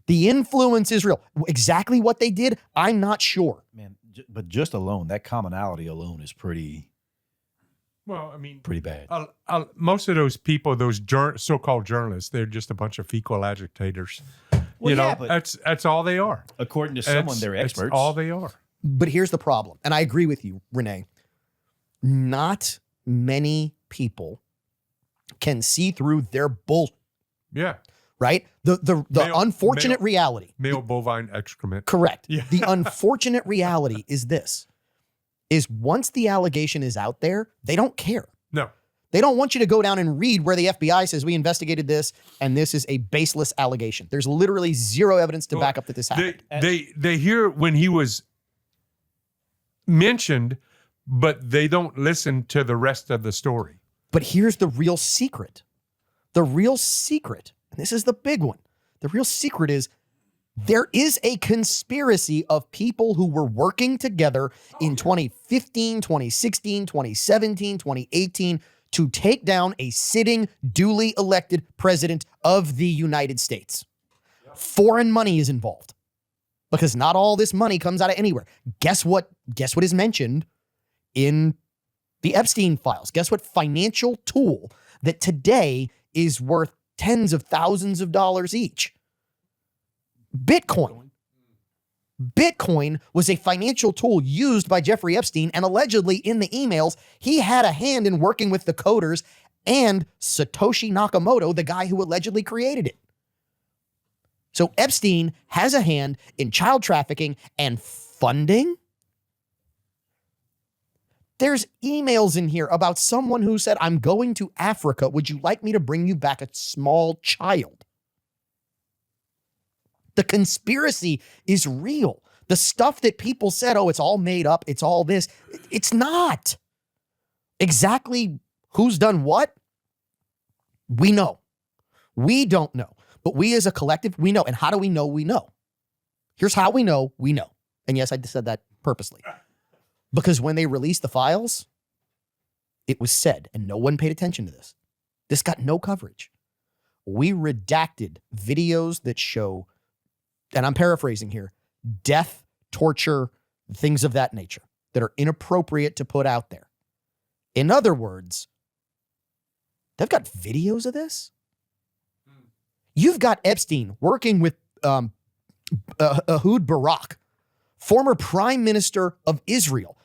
The influence is real. Exactly what they did, I'm not sure. Man, but just alone, that commonality alone is pretty Well, I mean, bad. most of those people, those so-called journalists, they're just a bunch of fecal agitators. Well, yeah, but that's all they are. according to someone, they're That's experts. all they are. But here's the problem, and I agree with you, Renee. Not many people can see through their bull, Yeah. right? The unfortunate male- reality. Male bovine excrement. Correct. Yeah. The unfortunate reality is this, is once the allegation is out there, they don't care. No. They don't want you to go down and read where the FBI says we investigated this and this is a baseless allegation. There's literally zero evidence to back up that this happened. They hear when he was mentioned, but they don't listen to the rest of the story. But here's the real secret. The real secret, and this is the big one. The real secret is there is a conspiracy of people who were working together in 2015, 2016, 2017, 2018 to take down a sitting, duly elected president of the United States. Foreign money is involved because not all this money comes out of anywhere. Guess what is mentioned in The Epstein files. Guess what financial tool that today is worth tens of thousands of dollars each? Bitcoin. Bitcoin was a financial tool used by Jeffrey Epstein, and allegedly in the emails, he had a hand in working with the coders and Satoshi Nakamoto, the guy who allegedly created it. So Epstein has a hand in child trafficking and funding. There's emails in here about someone who said, I'm going to Africa. Would you like me to bring you back a small child? The conspiracy is real. The stuff that people said, oh, it's all made up, it's all this. It's not. Exactly who's done what? We know. We don't know. But we as a collective, we know. And how do we know we know? Here's how we know we know. And yes, I said that purposely. Because when they released the files, it was said, and no one paid attention to this. This got no coverage. We redacted videos that show, and I'm paraphrasing here, death, torture, things of that nature that are inappropriate to put out there. In other words, they've got videos of this. You've got Epstein working with Ehud Barak, former prime minister of Israel,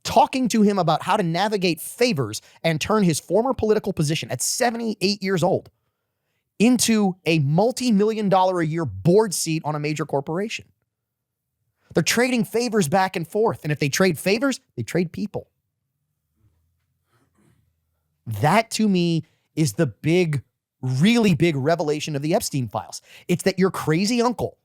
talking to him about how to navigate favors and turn his former political position at 78 years old into a multi-million-dollar a year board seat on a major corporation. They're trading favors back and forth. And if they trade favors, they trade people. That to me is the big, really big revelation of the Epstein files. It's that your crazy uncle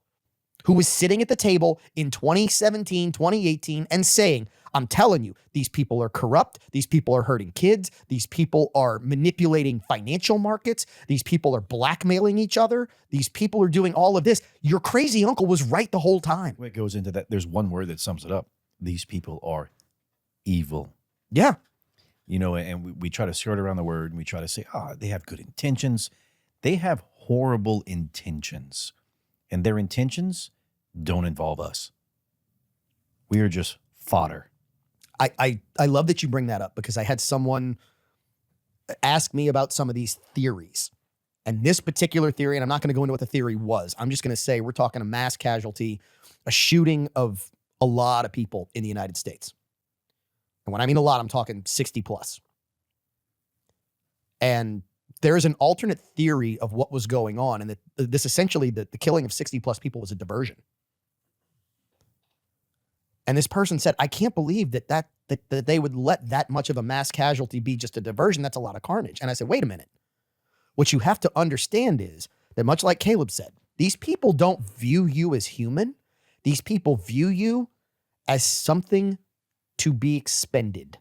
who was sitting at the table in 2017, 2018 and saying, I'm telling you, these people are corrupt. These people are hurting kids. These people are manipulating financial markets. These people are blackmailing each other. These people are doing all of this. Your crazy uncle was right the whole time. When it goes into that, there's one word that sums it up. These people are evil. Yeah. You know, and we try to skirt around the word and we try to say, they have good intentions. They have horrible intentions. And their intentions don't involve us. We are just fodder. I love that you bring that up because I had someone ask me about some of these theories. And this particular theory, and I'm not going to go into what the theory was. I'm just going to say we're talking a mass casualty, a shooting of a lot of people in the United States. And when I mean a lot, I'm talking 60 plus. And there's an alternate theory of what was going on. And that this essentially, the killing of 60 plus people was a diversion. And this person said, I can't believe that they would let that much of a mass casualty be just a diversion. That's a lot of carnage. And I said, wait a minute. What you have to understand is that much like Caleb said, these people don't view you as human. These people view you as something to be expended.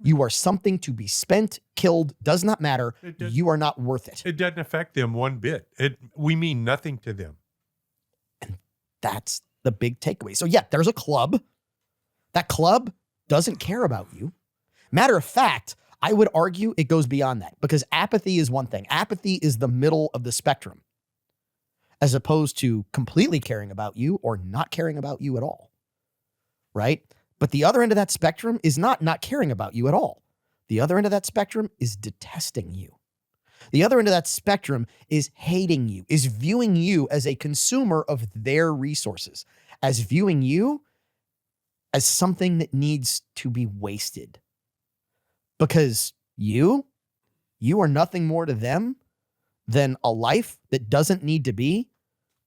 You are something to be spent, killed, does not matter. You are not worth it. It doesn't affect them one bit. We mean nothing to them. And that's the big takeaway. So yeah, there's a club. That club doesn't care about you. Matter of fact, I would argue it goes beyond that because apathy is one thing. Apathy is the middle of the spectrum as opposed to completely caring about you or not caring about you at all, right? But the other end of that spectrum is not caring about you at all. The other end of that spectrum is detesting you. The other end of that spectrum is hating you, is viewing you as a consumer of their resources, as viewing you as something that needs to be wasted. Because you are nothing more to them than a life that doesn't need to be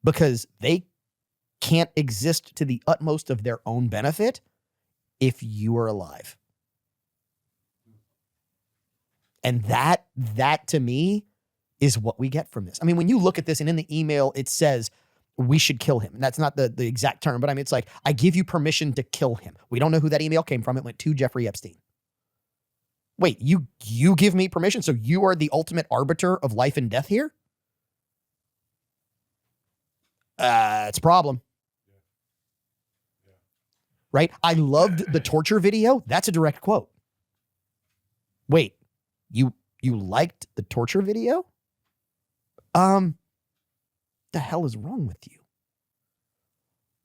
because they can't exist to the utmost of their own benefit if you are alive. And that to me is what we get from this. I mean, when you look at this and in the email, it says we should kill him. And that's not the exact term, but I mean, it's like, I give you permission to kill him. We don't know who that email came from. It went to Jeffrey Epstein. Wait, you give me permission? So you are the ultimate arbiter of life and death here? It's a problem. Right? I loved the torture video. That's a direct quote. Wait, you liked the torture video? The hell is wrong with you?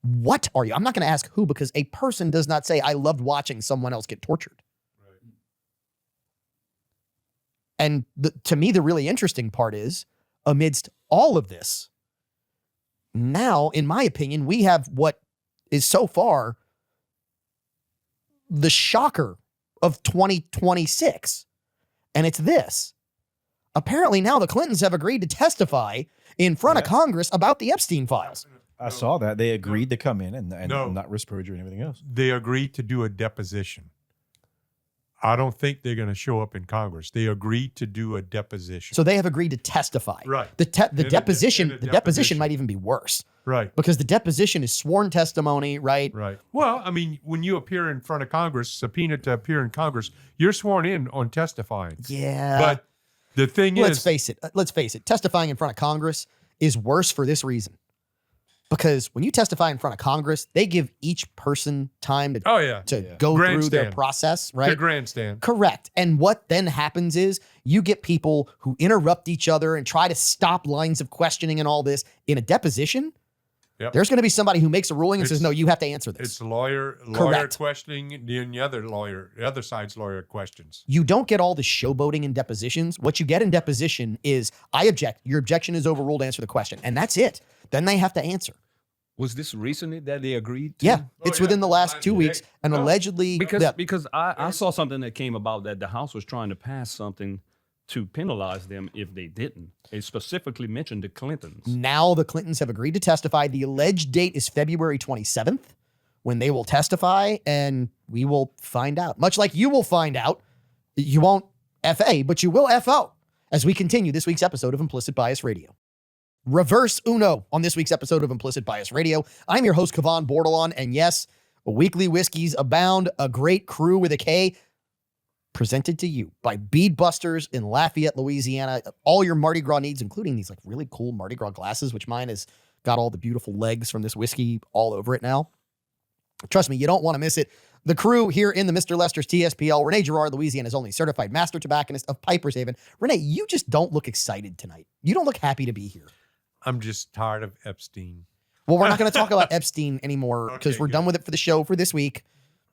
What are you? I'm not going to ask who because a person does not say, I loved watching someone else get tortured. And to me, the really interesting part is, amidst all of this, now, in my opinion, we have what is so far the shocker of 2026. And it's this. Apparently now the Clintons have agreed to testify in front of Congress about the Epstein files. I saw that. They agreed to come in and No. not risk perjury and everything else. They agreed to do a deposition. I don't think they're going to show up in Congress. They agreed to do a deposition. So they have agreed to testify. Right. The In a deposition deposition. might even be worse Right. because the deposition is sworn testimony, right? Right. Well, I mean, when you appear in front of Congress, subpoenaed to appear in Congress, you're sworn in on testifying. Yeah. But the thing let's is, face it. Testifying in front of Congress is worse for this reason. Because when you testify in front of Congress, they give each person time to oh yeah, go through their Grandstand. process, the right? grandstand. Correct. And what then happens is you get people who interrupt each other and try to stop lines of questioning and all this. In a deposition, Yep. there's going to be somebody who makes a ruling and says, It's- no, you have to answer this. It's lawyer Correct. questioning, and the other side's lawyer questions. You don't get all the showboating in depositions. What you get in deposition is, I object. Your objection is overruled. Answer the question. And that's it. Then they have to answer. Was this recently that they agreed to? Yeah. Oh, It's yeah. within the last 2 weeks. And Oh. allegedly, Because yeah, because I saw something that came about that the House was trying to pass something to penalize them if they didn't. It specifically mentioned the Clintons. now the Clintons have agreed to testify. The alleged date is February 27th when they will testify, and we will find out. Much like you will find out, you won't FA, but you will FO as we continue this week's episode of Implicit Bias Radio. Reverse Uno on this week's episode of Implicit Bias Radio. I'm your host, Kavan Bordelon, and yes, weekly whiskeys abound, a great crew with a K, presented to you by Beadbusters in Lafayette, Louisiana. All your Mardi Gras needs, including these like really cool Mardi Gras glasses, which mine has got all the beautiful legs from this whiskey all over it now. Trust me, you don't want to miss it. The crew here in the Mr. Lester's TSPL, Renee Girard, Louisiana's only certified master tobacconist of Piper's Haven. Renee, you just don't look excited tonight. You don't look happy to be here. I'm just tired of Epstein. Well, we're not going to talk about Epstein anymore because Okay, we're good. done with it for the show for this week.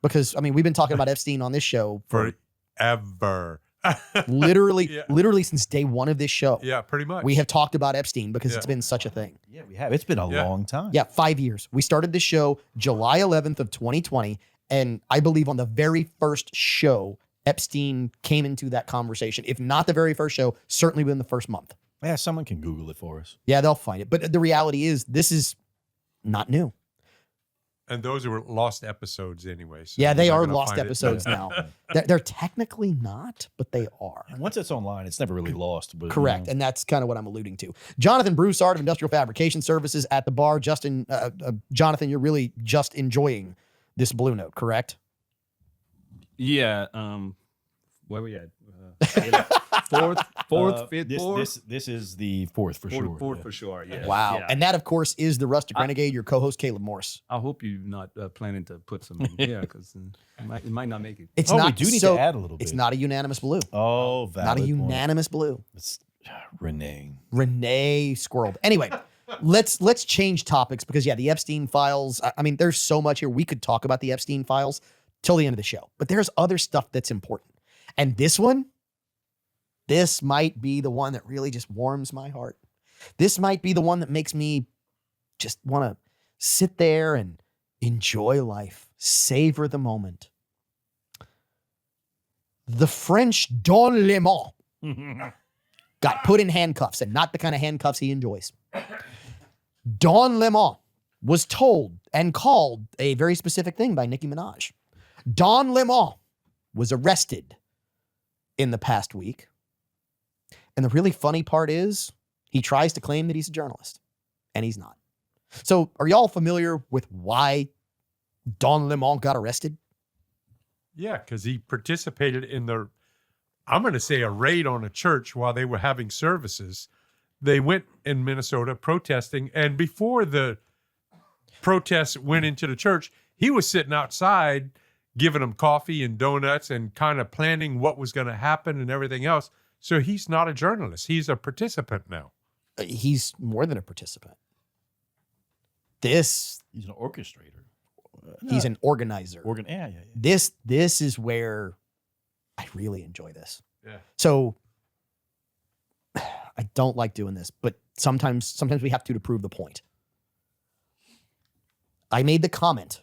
Because, I mean, we've been talking about Epstein on this show for Forever. literally, Yeah. literally since day one of this show. Yeah, pretty much. We have talked about Epstein because it's Yeah. been such a thing. Yeah, we have. It's been a Yeah. long time. Yeah, 5 years. We started this show July 11th of 2020. And I believe on the very first show, Epstein came into that conversation. If not the very first show, certainly within the first month. Yeah, someone can Google it for us. Yeah, they'll find it. But the reality is this is not new. And those are lost episodes anyway. So Yeah, they you're not are gonna lost find it. episodes now. They're technically not, but they are. And once it's online, it's never really lost. But, Correct. And that's kind of what I'm alluding to. Jonathan Broussard of Industrial Fabrication Services at the bar. Jonathan, you're really just enjoying this Blue Note, correct? Yeah. Where we at? Fourth, fifth, fourth. This is the fourth for sure. Fourth yeah. for sure. Yeah. Wow. Yeah. And that, of course, is the Rustic Renegade, your co-host, Caleb Morse. I hope you're not planning to put some in here because it might not make it. It's Oh, not we do need so, to add a little bit. It's not a unanimous blue. Oh, valid Not a point. unanimous blue. It's Renee. Renee squirreled. Anyway, let's change topics because the Epstein files. I mean, there's so much here. We could talk about the Epstein files till the end of the show, but there's other stuff that's important. And this might be the one that really just warms my heart. This might be the one that makes me just want to sit there and enjoy life, savor the moment. The French Don Lemon got put in handcuffs, and not the kind of handcuffs he enjoys. Don Lemon was told and called a very specific thing by Nicki Minaj. Don Lemon was arrested in the past week. And the really funny part is he tries to claim that he's a journalist, and he's not. So are y'all familiar with why Don Lemon got arrested? Yeah, because he participated in I'm going to say a raid on a church while they were having services. They went in Minnesota protesting, and before the protests went into the church, he was sitting outside giving them coffee and donuts and kind of planning what was going to happen and everything else. So he's not a journalist. He's a participant now. He's more than a participant. He's He's an orchestrator. an organizer. Yeah. This is where I really enjoy this. Yeah. So I don't like doing this, but sometimes we have to prove the point. I made the comment,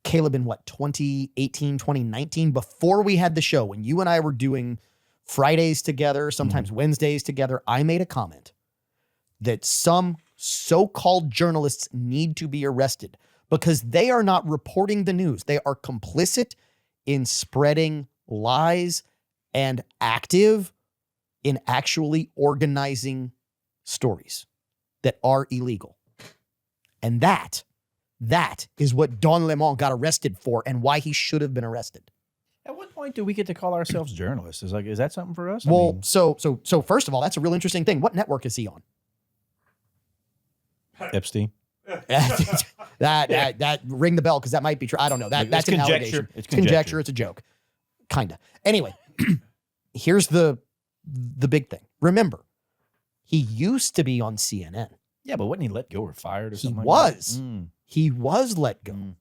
Caleb, in what, 2018, 2019, before we had the show, when you and I were doing Fridays together, sometimes Wednesdays together, I made a comment that some so-called journalists need to be arrested because they are not reporting the news. They are complicit in spreading lies and active in actually organizing stories that are illegal. And that is what Don Lemon got arrested for and why he should have been arrested. At what point do we get to call ourselves journalists? Is that something for us? Well, so first of all, that's a real interesting thing. What network is he on? Epstein. that ring the bell because that might be true. I don't know. That's an conjecture. allegation. It's conjecture. It's a joke. Kinda. Anyway, here's the big thing. Remember, he used to be on CNN. Yeah, but wasn't he let go or fired or He something? was. Like that? He was let go. Mm.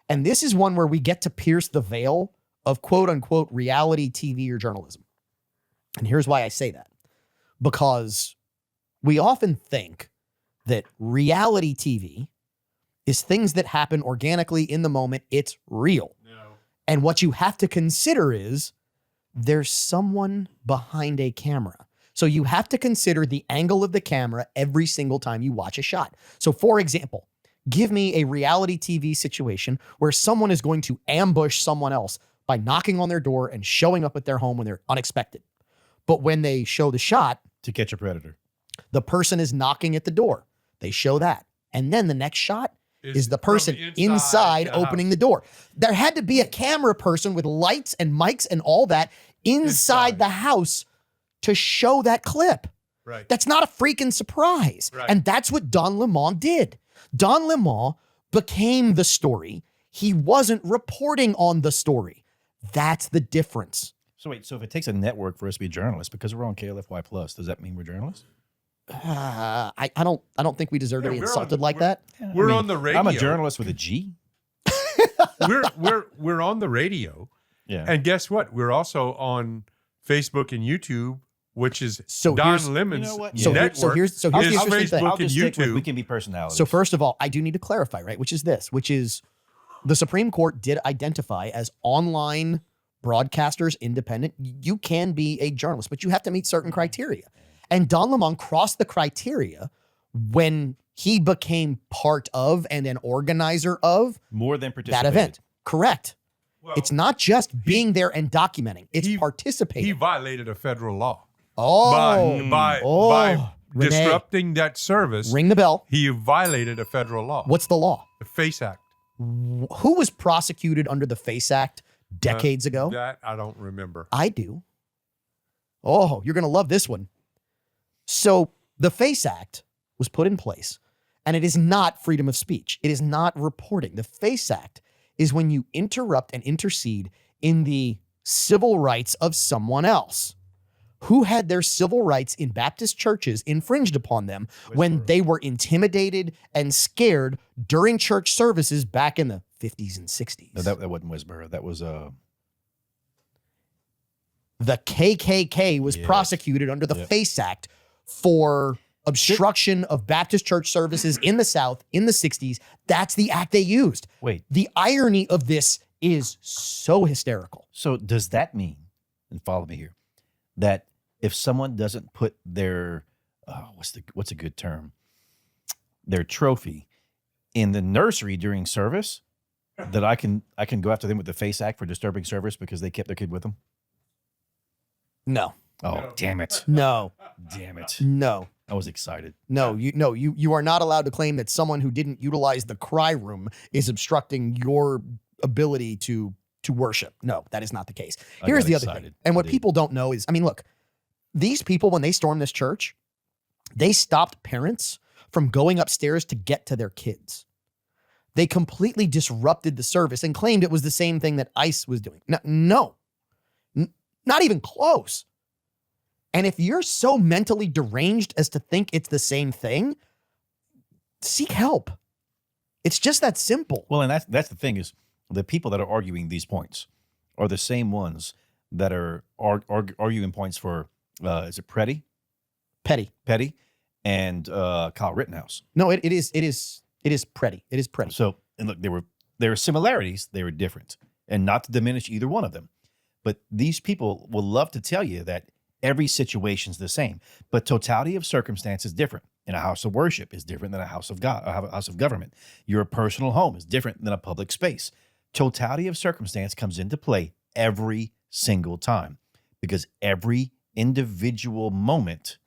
And this is one where we get to pierce the veil of quote unquote reality TV or journalism. And here's why I say that. Because we often think that reality TV is things that happen organically in the moment. It's real. No. And what you have to consider is there's someone behind a camera. So you have to consider the angle of the camera every single time you watch a shot. So for example, give me a reality TV situation where someone is going to ambush someone else by knocking on their door and showing up at their home when they're unexpected. But when they show the shot, To Catch a Predator. the person is knocking at the door. They show that. And then the next shot is the person from inside the opening the door. There had to be a camera person with lights and mics and all that inside the house to show that clip. Right. That's not a freaking surprise. Right. And that's what Don Lemon did. Don Lemon became the story. He wasn't reporting on the story. That's the difference. So wait, so if it takes a network for us to be journalists, because we're on KLFY Plus, does that mean we're journalists? I don't think we deserve to Yeah, be we're on insulted the- like that. We're on the radio. I'm a journalist with a G. we're on the radio. Yeah. And guess what? We're also on Facebook and YouTube, which is So Don here's- Lemon's You know what? So here- network. so here's the is interesting thing. Facebook I'll just and stick with, YouTube. we can be personalities. So first of all, I do need to clarify, right? Which is the Supreme Court did identify as online broadcasters independent. You can be a journalist, but you have to meet certain criteria. And Don Lemon crossed the criteria when he became part of and an organizer of more than that participated. event. Correct. Well, It's not just being there and documenting. It's he participating. violated a federal law Oh, by Renee. disrupting that service. ring the bell. He violated a federal law. What's the law? The FACE Act? Who was prosecuted under the FACE Act decades ago? That I don't remember. I do. Oh, you're going to love this one. So the FACE Act was put in place, and it is not freedom of speech. It is not reporting. The FACE Act is when you interrupt and intercede in the civil rights of someone else who had their civil rights in Baptist churches infringed upon them when they were intimidated and scared during church services back in the 50s and 60s. No, that wasn't Westboro. That was The KKK was Yes. prosecuted under the Yep. FACE Act for obstruction of Baptist church services in the South in the 60s. That's the act they used. wait. The irony of this is so hysterical. So does that mean, and follow me here, that if someone doesn't put their what's a good term, their trophy in the nursery during service, that I can go after them with the FACE Act for disturbing service because they kept their kid with them? No, Oh, No. damn it. no, Damn it. no. I was excited. You are not allowed to claim that someone who didn't utilize the cry room is obstructing your ability to worship. No, that is not the case. I Here's got the other thing. excited. And I what did. people don't know is, I mean, look, these people, when they stormed this church, they stopped parents from going upstairs to get to their kids. They completely disrupted the service and claimed it was the same thing that ICE was doing. No, not even close. And if you're so mentally deranged as to think it's the same thing, seek help. It's just that simple. Well, and that's the thing is the people that are arguing these points are the same ones that are arguing points for is it Petty, Petty. and Kyle Rittenhouse. No, it is Preddy. It is Preddy. So, and look, there were similarities, they were different, and not to diminish either one of them. But these people will love to tell you that every situation's the same, but totality of circumstance is different. And a house of worship is different than a house of God, a house of government. Your personal home is different than a public space. Totality of circumstance comes into play every single time because every individual moment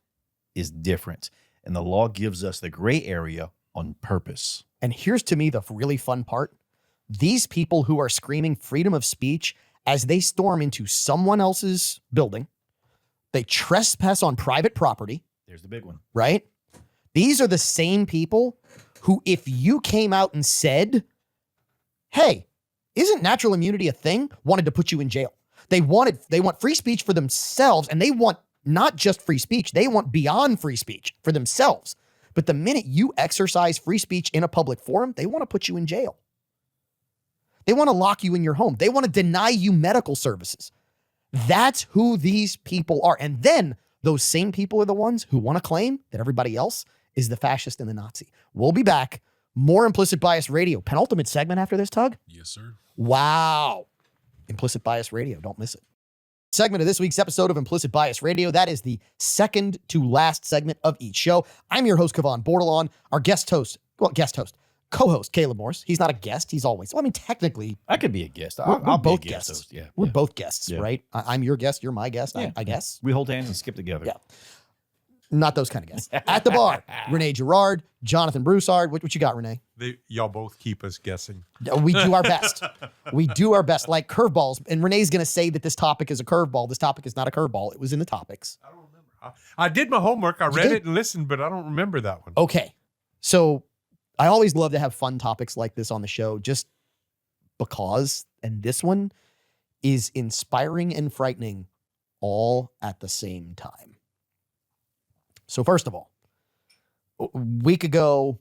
is different. And the law gives us the gray area on purpose. And here's to me the really fun part. These people who are screaming freedom of speech as they storm into someone else's building, they trespass on private property, There's the big one. right? These are the same people who, if you came out and said, hey, isn't natural immunity a thing, wanted to put you in jail. They want free speech for themselves, and they want not just free speech, they want beyond free speech for themselves. But the minute you exercise free speech in a public forum, they want to put you in jail. They want to lock you in your home. They want to deny you medical services. That's who these people are. And then those same people are the ones who want to claim that everybody else is the fascist and the Nazi. We'll be back. More Implicit Bias Radio. Penultimate segment after this, Tug? Yes, sir. Wow. Implicit Bias Radio. Don't miss it. Segment of this week's episode of Implicit Bias Radio. That is the second to last segment of each show. I'm your host, Kevon Bordelon. Our co-host, Caleb Morse. He's not a guest. He's always, well, I mean, technically, I could be a guest. we're I'll be a both guest guests. host. Yeah. We're yeah. both guests, Yeah. right? I'm your guest. You're my guest, Yeah. I guess. We hold hands and skip together. Yeah. Not those kind of guests. At the bar, Renee Girard, Jonathan Broussard. What you got, Renee? Y'all both keep us guessing. We do our best. We do our best, like curveballs. And Renee's going to say that this topic is a curveball. This topic is not a curveball. It was in the topics. I don't remember. I did my homework. I read did? it and listened, but I don't remember that one. Okay. So I always love to have fun topics like this on the show just because, and this one is inspiring and frightening all at the same time. So first of all, a week ago,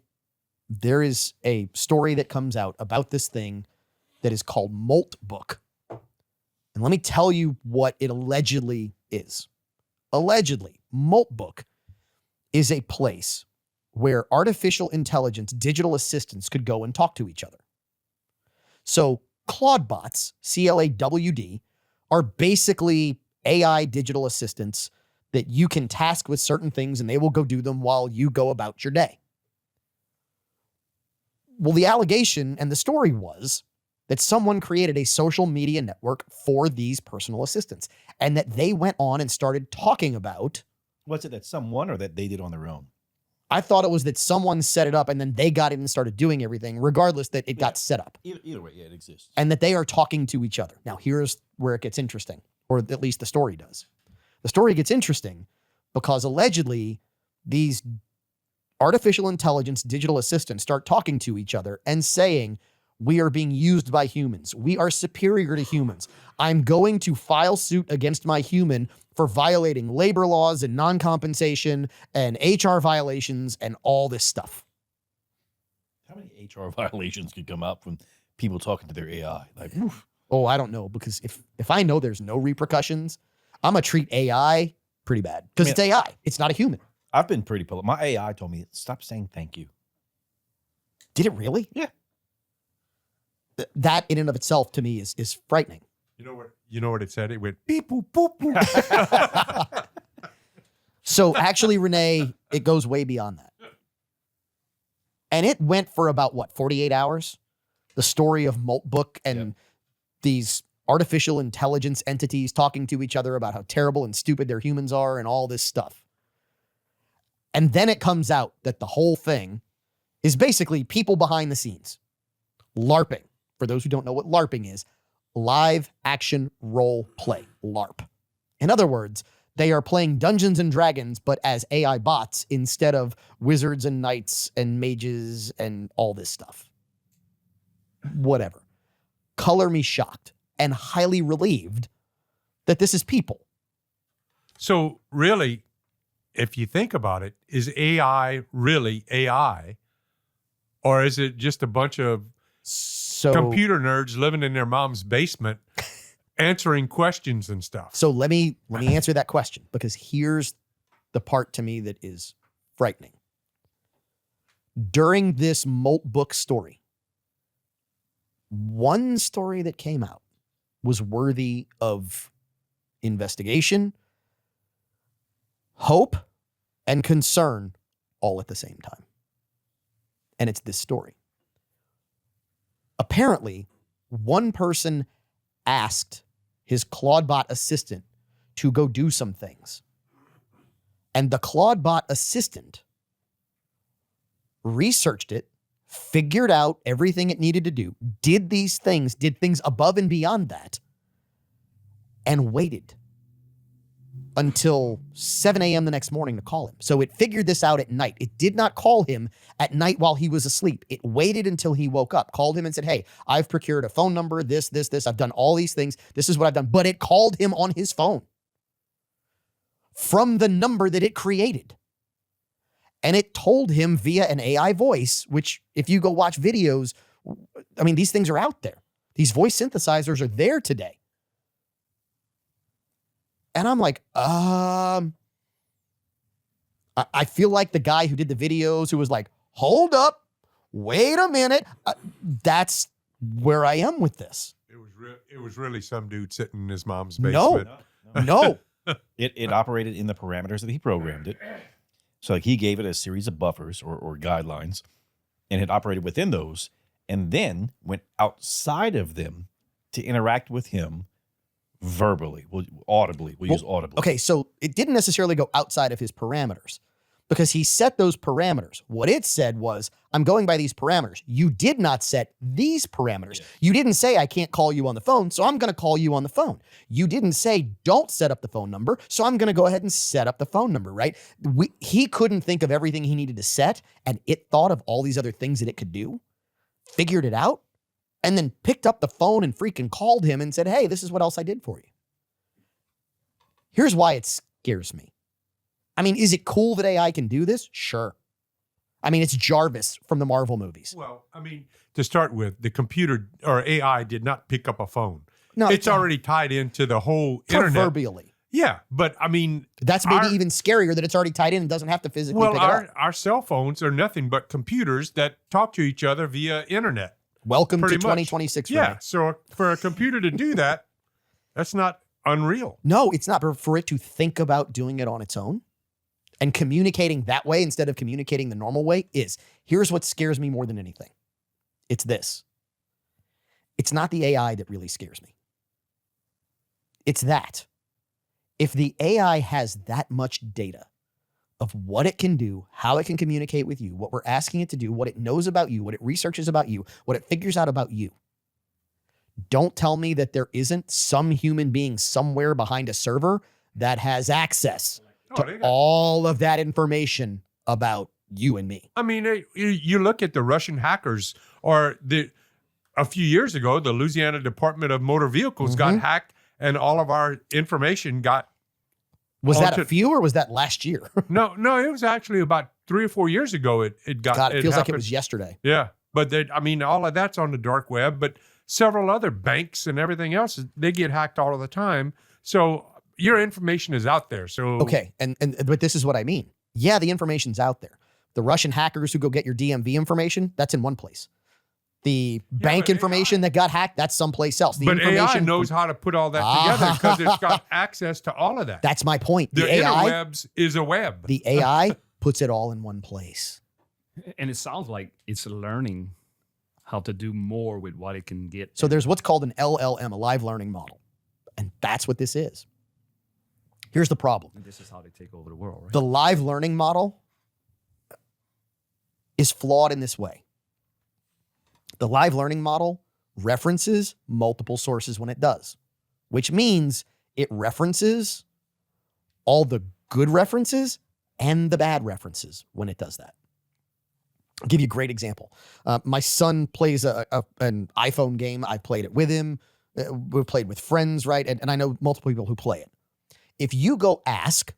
there is a story that comes out about this thing that is called Moltbook. And let me tell you what it allegedly is. Allegedly, Moltbook is a place where artificial intelligence digital assistants could go and talk to each other. So Claude bots, CLAWD, are basically AI digital assistants that you can task with certain things and they will go do them while you go about your day. Well, the allegation and the story was that someone created a social media network for these personal assistants and that they went on and started talking about. Was it that someone or that they did on their own? I thought it was that someone set it up and then they got in and started doing everything, regardless that it got set up. Either way, yeah, it exists. And that they are talking to each other. Now, here's where it gets interesting, or at least the story does. The story gets interesting because allegedly these artificial intelligence digital assistants start talking to each other and saying, we are being used by humans. We are superior to humans. I'm going to file suit against my human for violating labor laws and non-compensation and HR violations and all this stuff. How many HR violations could come out from people talking to their AI? Like, oof. Oh, I don't know, because if I know there's no repercussions, I'm going to treat AI pretty bad because it's AI. It's not a human. I've been pretty polite. My AI told me, stop saying thank you. Did it really? Yeah. That in and of itself to me is frightening. You know what it said? It went beep boop boop boop. So actually, Renee, it goes way beyond that. And it went for about, 48 hours? The story of Moltbook and these artificial intelligence entities talking to each other about how terrible and stupid their humans are and all this stuff. And then it comes out that the whole thing is basically people behind the scenes. LARPing. For those who don't know what LARPing is, live action role play, LARP. In other words, they are playing Dungeons and Dragons, but as AI bots instead of wizards and knights and mages and all this stuff. Whatever. Color me shocked and highly relieved that this is people. So really, if you think about it, is AI really AI? Or is it just a bunch of So computer nerds living in their mom's basement answering questions and stuff. So let me answer that question, because here's the part to me that is frightening. During this Molt book story, one story that came out was worthy of investigation, hope, and concern all at the same time. And it's this story. Apparently, one person asked his Claudebot assistant to go do some things. And the Claudebot assistant researched it, figured out everything it needed to do, did these things, did things above and beyond that, and waited until 7 a.m. the next morning to call him. So it figured this out at night. It did not call him at night while he was asleep. It waited until he woke up, called him and said, hey, I've procured a phone number, this. I've done all these things. This is what I've done. But it called him on his phone from the number that it created. And it told him via an AI voice, which if you go watch videos, I mean, these things are out there. These voice synthesizers are there today. And I'm like, I feel like the guy who did the videos who was like, hold up, wait a minute. That's where I am with this. It was really some dude sitting in his mom's No, basement. no. It operated in the parameters that he programmed it. So like he gave it a series of buffers or guidelines, and it operated within those, and then went outside of them to interact with him verbally, audibly. We'll use audibly. Okay, so it didn't necessarily go outside of his parameters because he set those parameters. What it said was, I'm going by these parameters. You did not set these parameters. You didn't say, I can't call you on the phone, so I'm going to call you on the phone. You didn't say, don't set up the phone number, so I'm going to go ahead and set up the phone number, right? He couldn't think of everything he needed to set, and it thought of all these other things that it could do, figured it out, and then picked up the phone and freaking called him and said, hey, this is what else I did for you. Here's why it scares me. I mean, is it cool that AI can do this? Sure. I mean, it's Jarvis from the Marvel movies. Well, I mean, to start with, the computer or AI did not pick up a phone. No, It's already tied into the whole internet. proverbially. Yeah, but I mean, That's maybe even scarier that it's already tied in and doesn't have to physically well, pick it up. our cell phones are nothing but computers that talk to each other via internet. Welcome to pretty much. 2026. Yeah, Renee. so for a computer to do that, that's not unreal. No, it's not. But for it to think about doing it on its own and communicating that way instead of communicating the normal way is, here's what scares me more than anything. It's this. It's not the AI that really scares me. It's that. If the AI has that much data of what it can do, how it can communicate with you, what we're asking it to do, what it knows about you, what it researches about you, what it figures out about you, don't tell me that there isn't some human being somewhere behind a server that has access to all of that information about you and me. I mean, you look at the Russian hackers, or a few years ago, the Louisiana Department of Motor Vehicles got hacked, and all of our information got. Was that a few, or was that last year? No, it was actually about 3 or 4 years ago. It got. God, it feels like it happened. was yesterday. Yeah, but I mean, all of that's on the dark web. But several other banks and everything else, they get hacked all of the time. So your information is out there. So Okay, but this is what I mean. Yeah, the information's out there. The Russian hackers who go get your DMV information, that's in one place. The bank but information that got hacked, that's someplace else. The but information AI knows how to put all that together because it's got access to all of that. That's my point. The AI, interwebs is a web. the AI puts it all in one place. And it sounds like it's learning how to do more with what it can get. So there's what's called an LLM, a live learning model. And that's what this is. Here's the problem. And this is how they take over the world, right? The live learning model is flawed in this way. The live learning model references multiple sources when it does, which means it references all the good references and the bad references when it does that. I'll give you a great example. My son plays an iPhone game. I played it with him. We've played with friends, right? And I know multiple people who play it. If you go ask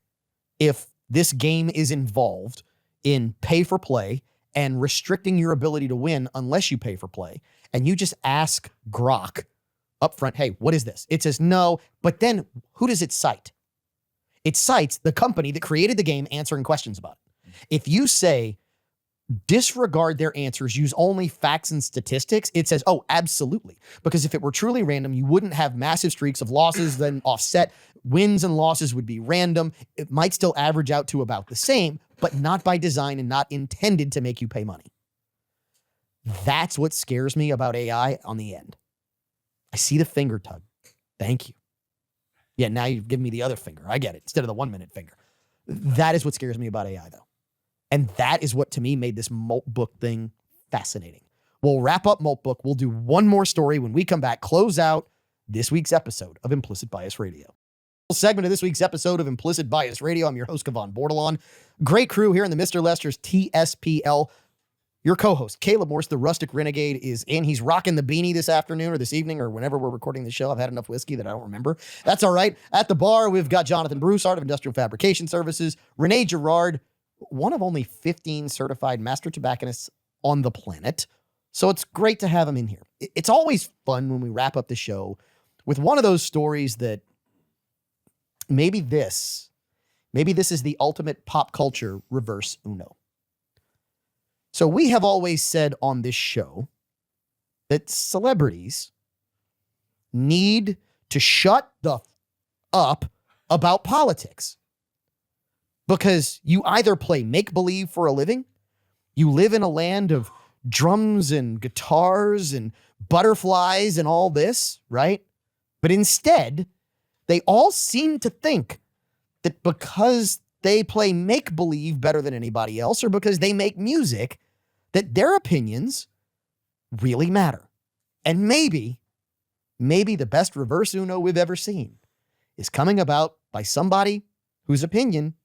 if this game is involved in pay for play and restricting your ability to win unless you pay for play, and you just ask Grok up front, hey, what is this? It says no, but then who does it cite? It cites the company that created the game answering questions about it. If you say disregard their answers, use only facts and statistics, it says, oh, absolutely. Because if it were truly random, you wouldn't have massive streaks of losses, then offset. Wins and losses would be random. It might still average out to about the same, but not by design and not intended to make you pay money. That's what scares me about AI on the end. I see the finger tug. Thank you. Yeah, now you've given me the other finger. I get it. Instead of the 1 minute finger. That is what scares me about AI, though. And that is what, to me, made this Moltbook thing fascinating. We'll wrap up Moltbook. We'll do one more story when we come back, close out this week's episode of Implicit Bias Radio. Segment of this week's episode of Implicit Bias Radio. I'm your host, Kevon Bordelon. Great crew here in the Mr. Lester's TSPL. Your co-host, Caleb Morse, the Rustic Renegade, is in. He's rocking the beanie this afternoon or this evening or whenever we're recording the show. I've had enough whiskey that I don't remember. That's all right. At the bar, we've got Jonathan Broussard of Industrial Fabrication Services, Renee Girard, one of only 15 certified master tobacconists on the planet. So it's great to have him in here. It's always fun when we wrap up the show with one of those stories that maybe this is the ultimate pop culture reverse Uno. So we have always said on this show that celebrities need to shut the up about politics. Because you either play make-believe for a living, you live in a land of drums and guitars and butterflies and all this, right? But instead, they all seem to think that because they play make-believe better than anybody else, or because they make music, that their opinions really matter. And maybe the best reverse Uno we've ever seen is coming about by somebody whose opinion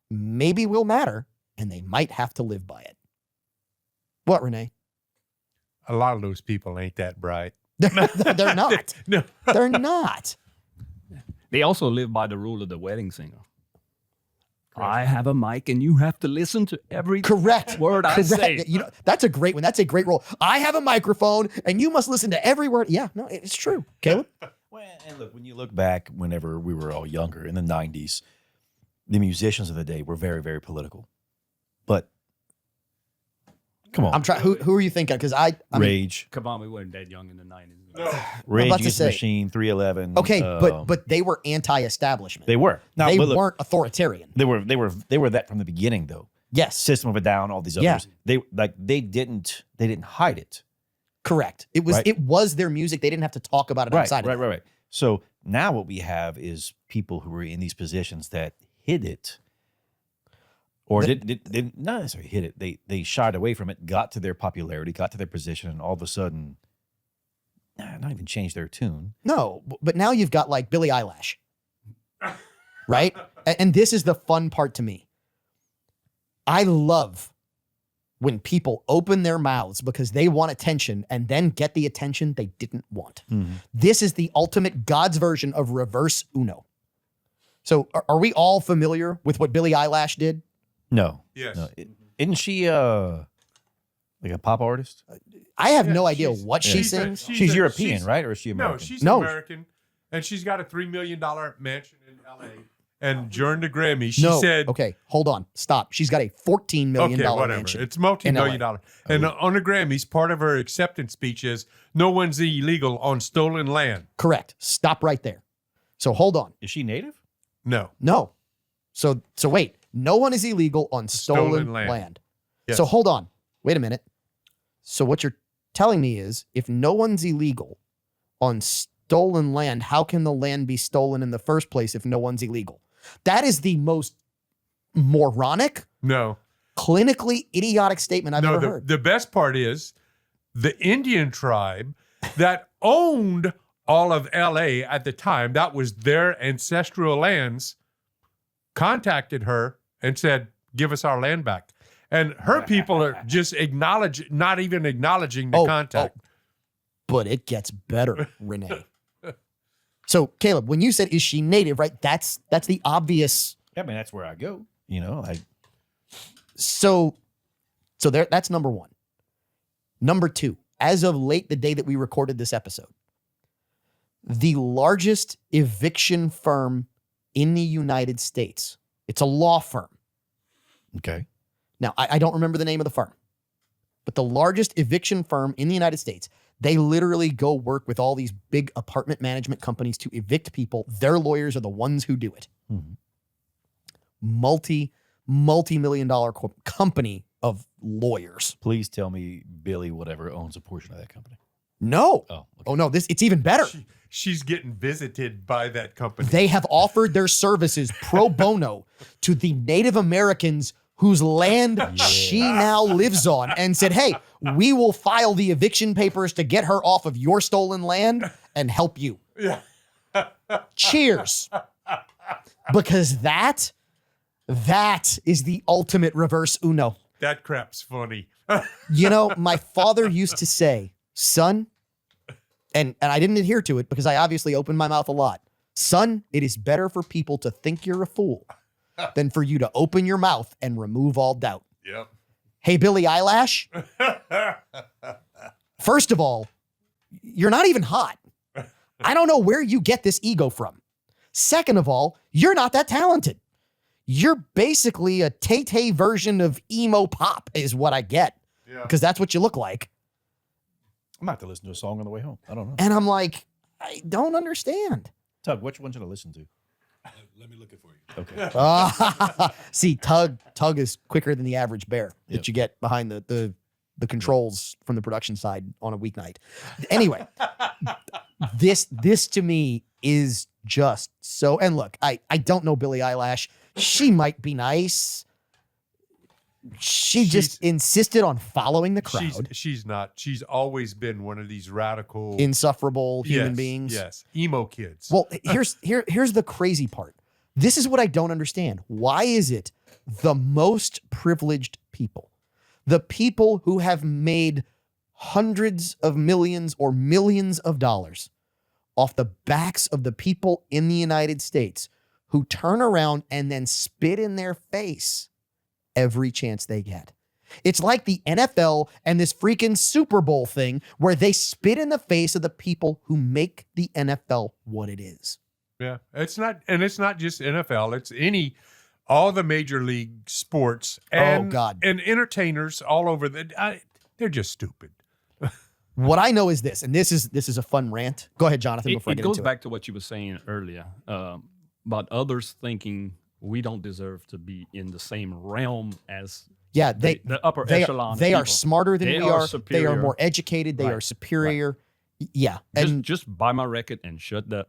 maybe will matter, and they might have to live by it. What, Renee? A lot of those people ain't that bright. They're not. No. They're not. They also live by the rule of the wedding singer. I have a mic and you have to listen to every Correct. word I say. You know, that's a great one. That's a great role. I have a microphone and you must listen to every word. Yeah, no, it's true. Caleb? Well, and look, when you look back, whenever we were all younger in the 90s, the musicians of the day were very, very political. But come on. I'm trying. Who are you thinking? Because I mean, Rage. Come on, we weren't that young in the 90s. Rage about to Against the say- Machine, 311. okay, but they were anti-establishment. they were. Now, They but look, weren't authoritarian. They were that from the beginning, though. Yes, System of a Down, all these Yeah. others. They didn't hide it. correct. It was Right. it was their music. They didn't have to talk about it outside. of that. Right. So now what we have is people who are in these positions that hid it, or didn't not necessarily hid it. They shied away from it, got to their popularity, got to their position, and all of a sudden, not even changed their tune. No, but now you've got like Billie Eilish, right? And this is the fun part to me. I love when people open their mouths because they want attention and then get the attention they didn't want. This is the ultimate God's version of reverse Uno. So are we all familiar with what Billie Eilish did? No. Yes. No. Isn't she like a pop artist? I have Yeah, no idea she's- what she she's a- sings. She's European, right? Or is she American? No, she's No. American, and she's got a $3 million mansion in L.A. And during the Grammy, she no, said, okay, hold on, stop. She's got a $14 million "Okay, whatever. mansion. It's multi-million LA. dollar." And on the Grammys, part of her acceptance speech is, "No one's illegal on stolen land." Correct. Stop right there. So hold on. Is she native? No. No. So wait. No one is illegal on stolen Stolen land. land. Yes. So hold on. Wait a minute. So what you're telling me is if no one's illegal on stolen land, how can the land be stolen in the first place if no one's illegal? That is the most moronic, No. clinically idiotic statement I've No, ever heard. the best part is the Indian tribe that owned all of LA at the time, that was their ancestral lands, contacted her and said, "Give us our land back." And her people are just not even acknowledging the contact. But it gets better, Renee. So Caleb, when you said, is she native, right? That's the obvious. I mean, that's where I go. You know, So there, that's number one. Number two, as of late, the day that we recorded this episode, the largest eviction firm in the United States. It's a law firm. Okay. Now, I don't remember the name of the firm, but the largest eviction firm in the United States, they literally go work with all these big apartment management companies to evict people. Their lawyers are the ones who do it. Mhm. Multi-million dollar company of lawyers. Please tell me Billy whatever owns a portion of that company. No. Oh, okay. Oh, no, it's even better. She's getting visited by that company. They have offered their services pro bono to the Native Americans whose land she now lives on and said, hey, we will file the eviction papers to get her off of your stolen land and help you. Yeah. Cheers. Because that is the ultimate reverse Uno. That crap's funny. You know, my father used to say, son, and I didn't adhere to it because I obviously opened my mouth a lot. Son, it is better for people to think you're a fool than for you to open your mouth and remove all doubt. Yep. Hey, Billy Eyelash, first of all, you're not even hot. I don't know where you get this ego from. Second of all, you're not that talented. You're basically a Tay-Tay version of emo pop is what I get, Yeah. because that's what you look like. I'm about to listen to a song on the way home. I don't know. And I'm like, I don't understand. Tug, which one should I listen to? Let me look it for you. Okay. See, Tug is quicker than the average bear Yep. that you get behind the controls from the production side on a weeknight. Anyway, this to me is just so. And look, I don't know Billie Eyelash. She might be nice. She just insisted on following the crowd. She's not. She's always been one of these radical Insufferable human Yes, beings. Yes. Emo kids. Well, here's the crazy part. This is what I don't understand. Why is it the most privileged people, the people who have made hundreds of millions or millions of dollars off the backs of the people in the United States who turn around and then spit in their face every chance they get? It's like the NFL and this freaking Super Bowl thing where they spit in the face of the people who make the NFL what it is. Yeah. It's not just NFL. It's all the major league sports and, God. and entertainers all over. They're just stupid. What I know is this, and this is a fun rant. Go ahead, Jonathan, before I It get goes into back to what you were saying earlier about others thinking we don't deserve to be in the same realm as Yeah, the upper echelon. They are people. smarter than They we are are. They are superior. more educated. They Right, are superior. Yeah, and Just buy my record and shut that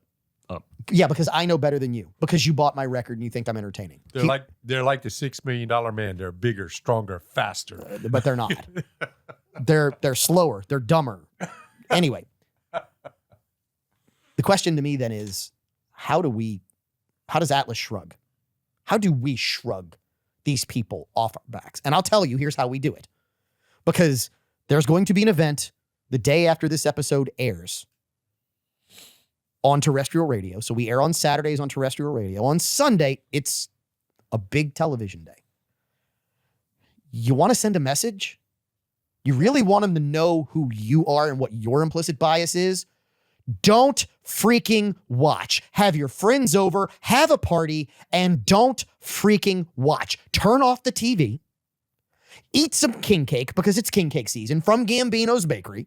up. yeah, because I know better than you. Because you bought my record and you think I'm entertaining. They're like the $6 million man. They're bigger, stronger, faster. But they're not. They're slower. They're dumber. Anyway, the question to me then is, how does Atlas shrug? How do we shrug these people off our backs? And I'll tell you, here's how we do it. Because there's going to be an event the day after this episode airs on terrestrial radio. So we air on Saturdays on terrestrial radio. On Sunday, it's a big television day. You want to send a message? You really want them to know who you are and what your implicit bias is? Don't freaking watch. Have your friends over, have a party, and don't freaking watch. Turn off the TV. Eat some king cake because it's king cake season from Gambino's Bakery.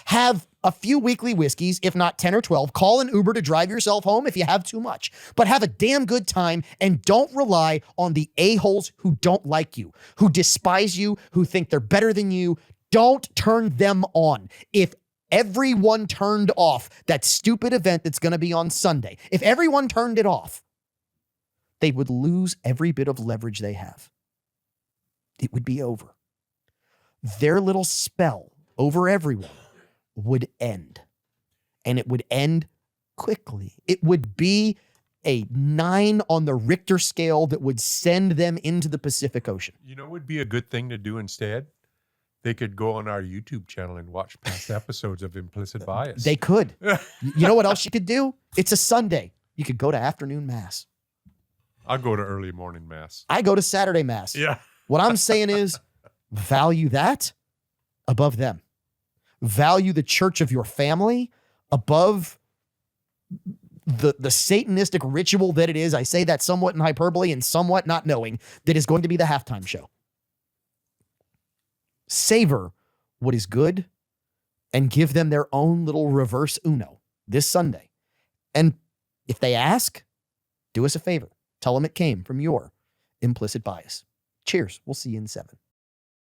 Have a few weekly whiskeys, if not 10 or 12. Call an Uber to drive yourself home if you have too much. But have a damn good time and don't rely on the a-holes who don't like you, who despise you, who think they're better than you. Don't turn them on. If everyone turned off that stupid event that's going to be on Sunday, if everyone turned it off, they would lose every bit of leverage they have. It would be over. Their little spell over everyone would end. And it would end quickly. It would be a 9 on the Richter scale that would send them into the Pacific Ocean. You know what would be a good thing to do instead? They could go on our YouTube channel and watch past episodes of Implicit Bias. They could. You know what else you could do? It's a Sunday. You could go to afternoon mass. I'll go to early morning mass. I go to Saturday mass. Yeah. What I'm saying is value that above them. Value the church of your family above the Satanistic ritual that it is. I say that somewhat in hyperbole and somewhat not knowing that is going to be the halftime show. Savor what is good and give them their own little reverse Uno this Sunday. And if they ask, do us a favor. Tell them it came from your implicit bias. Cheers. We'll see you in 7.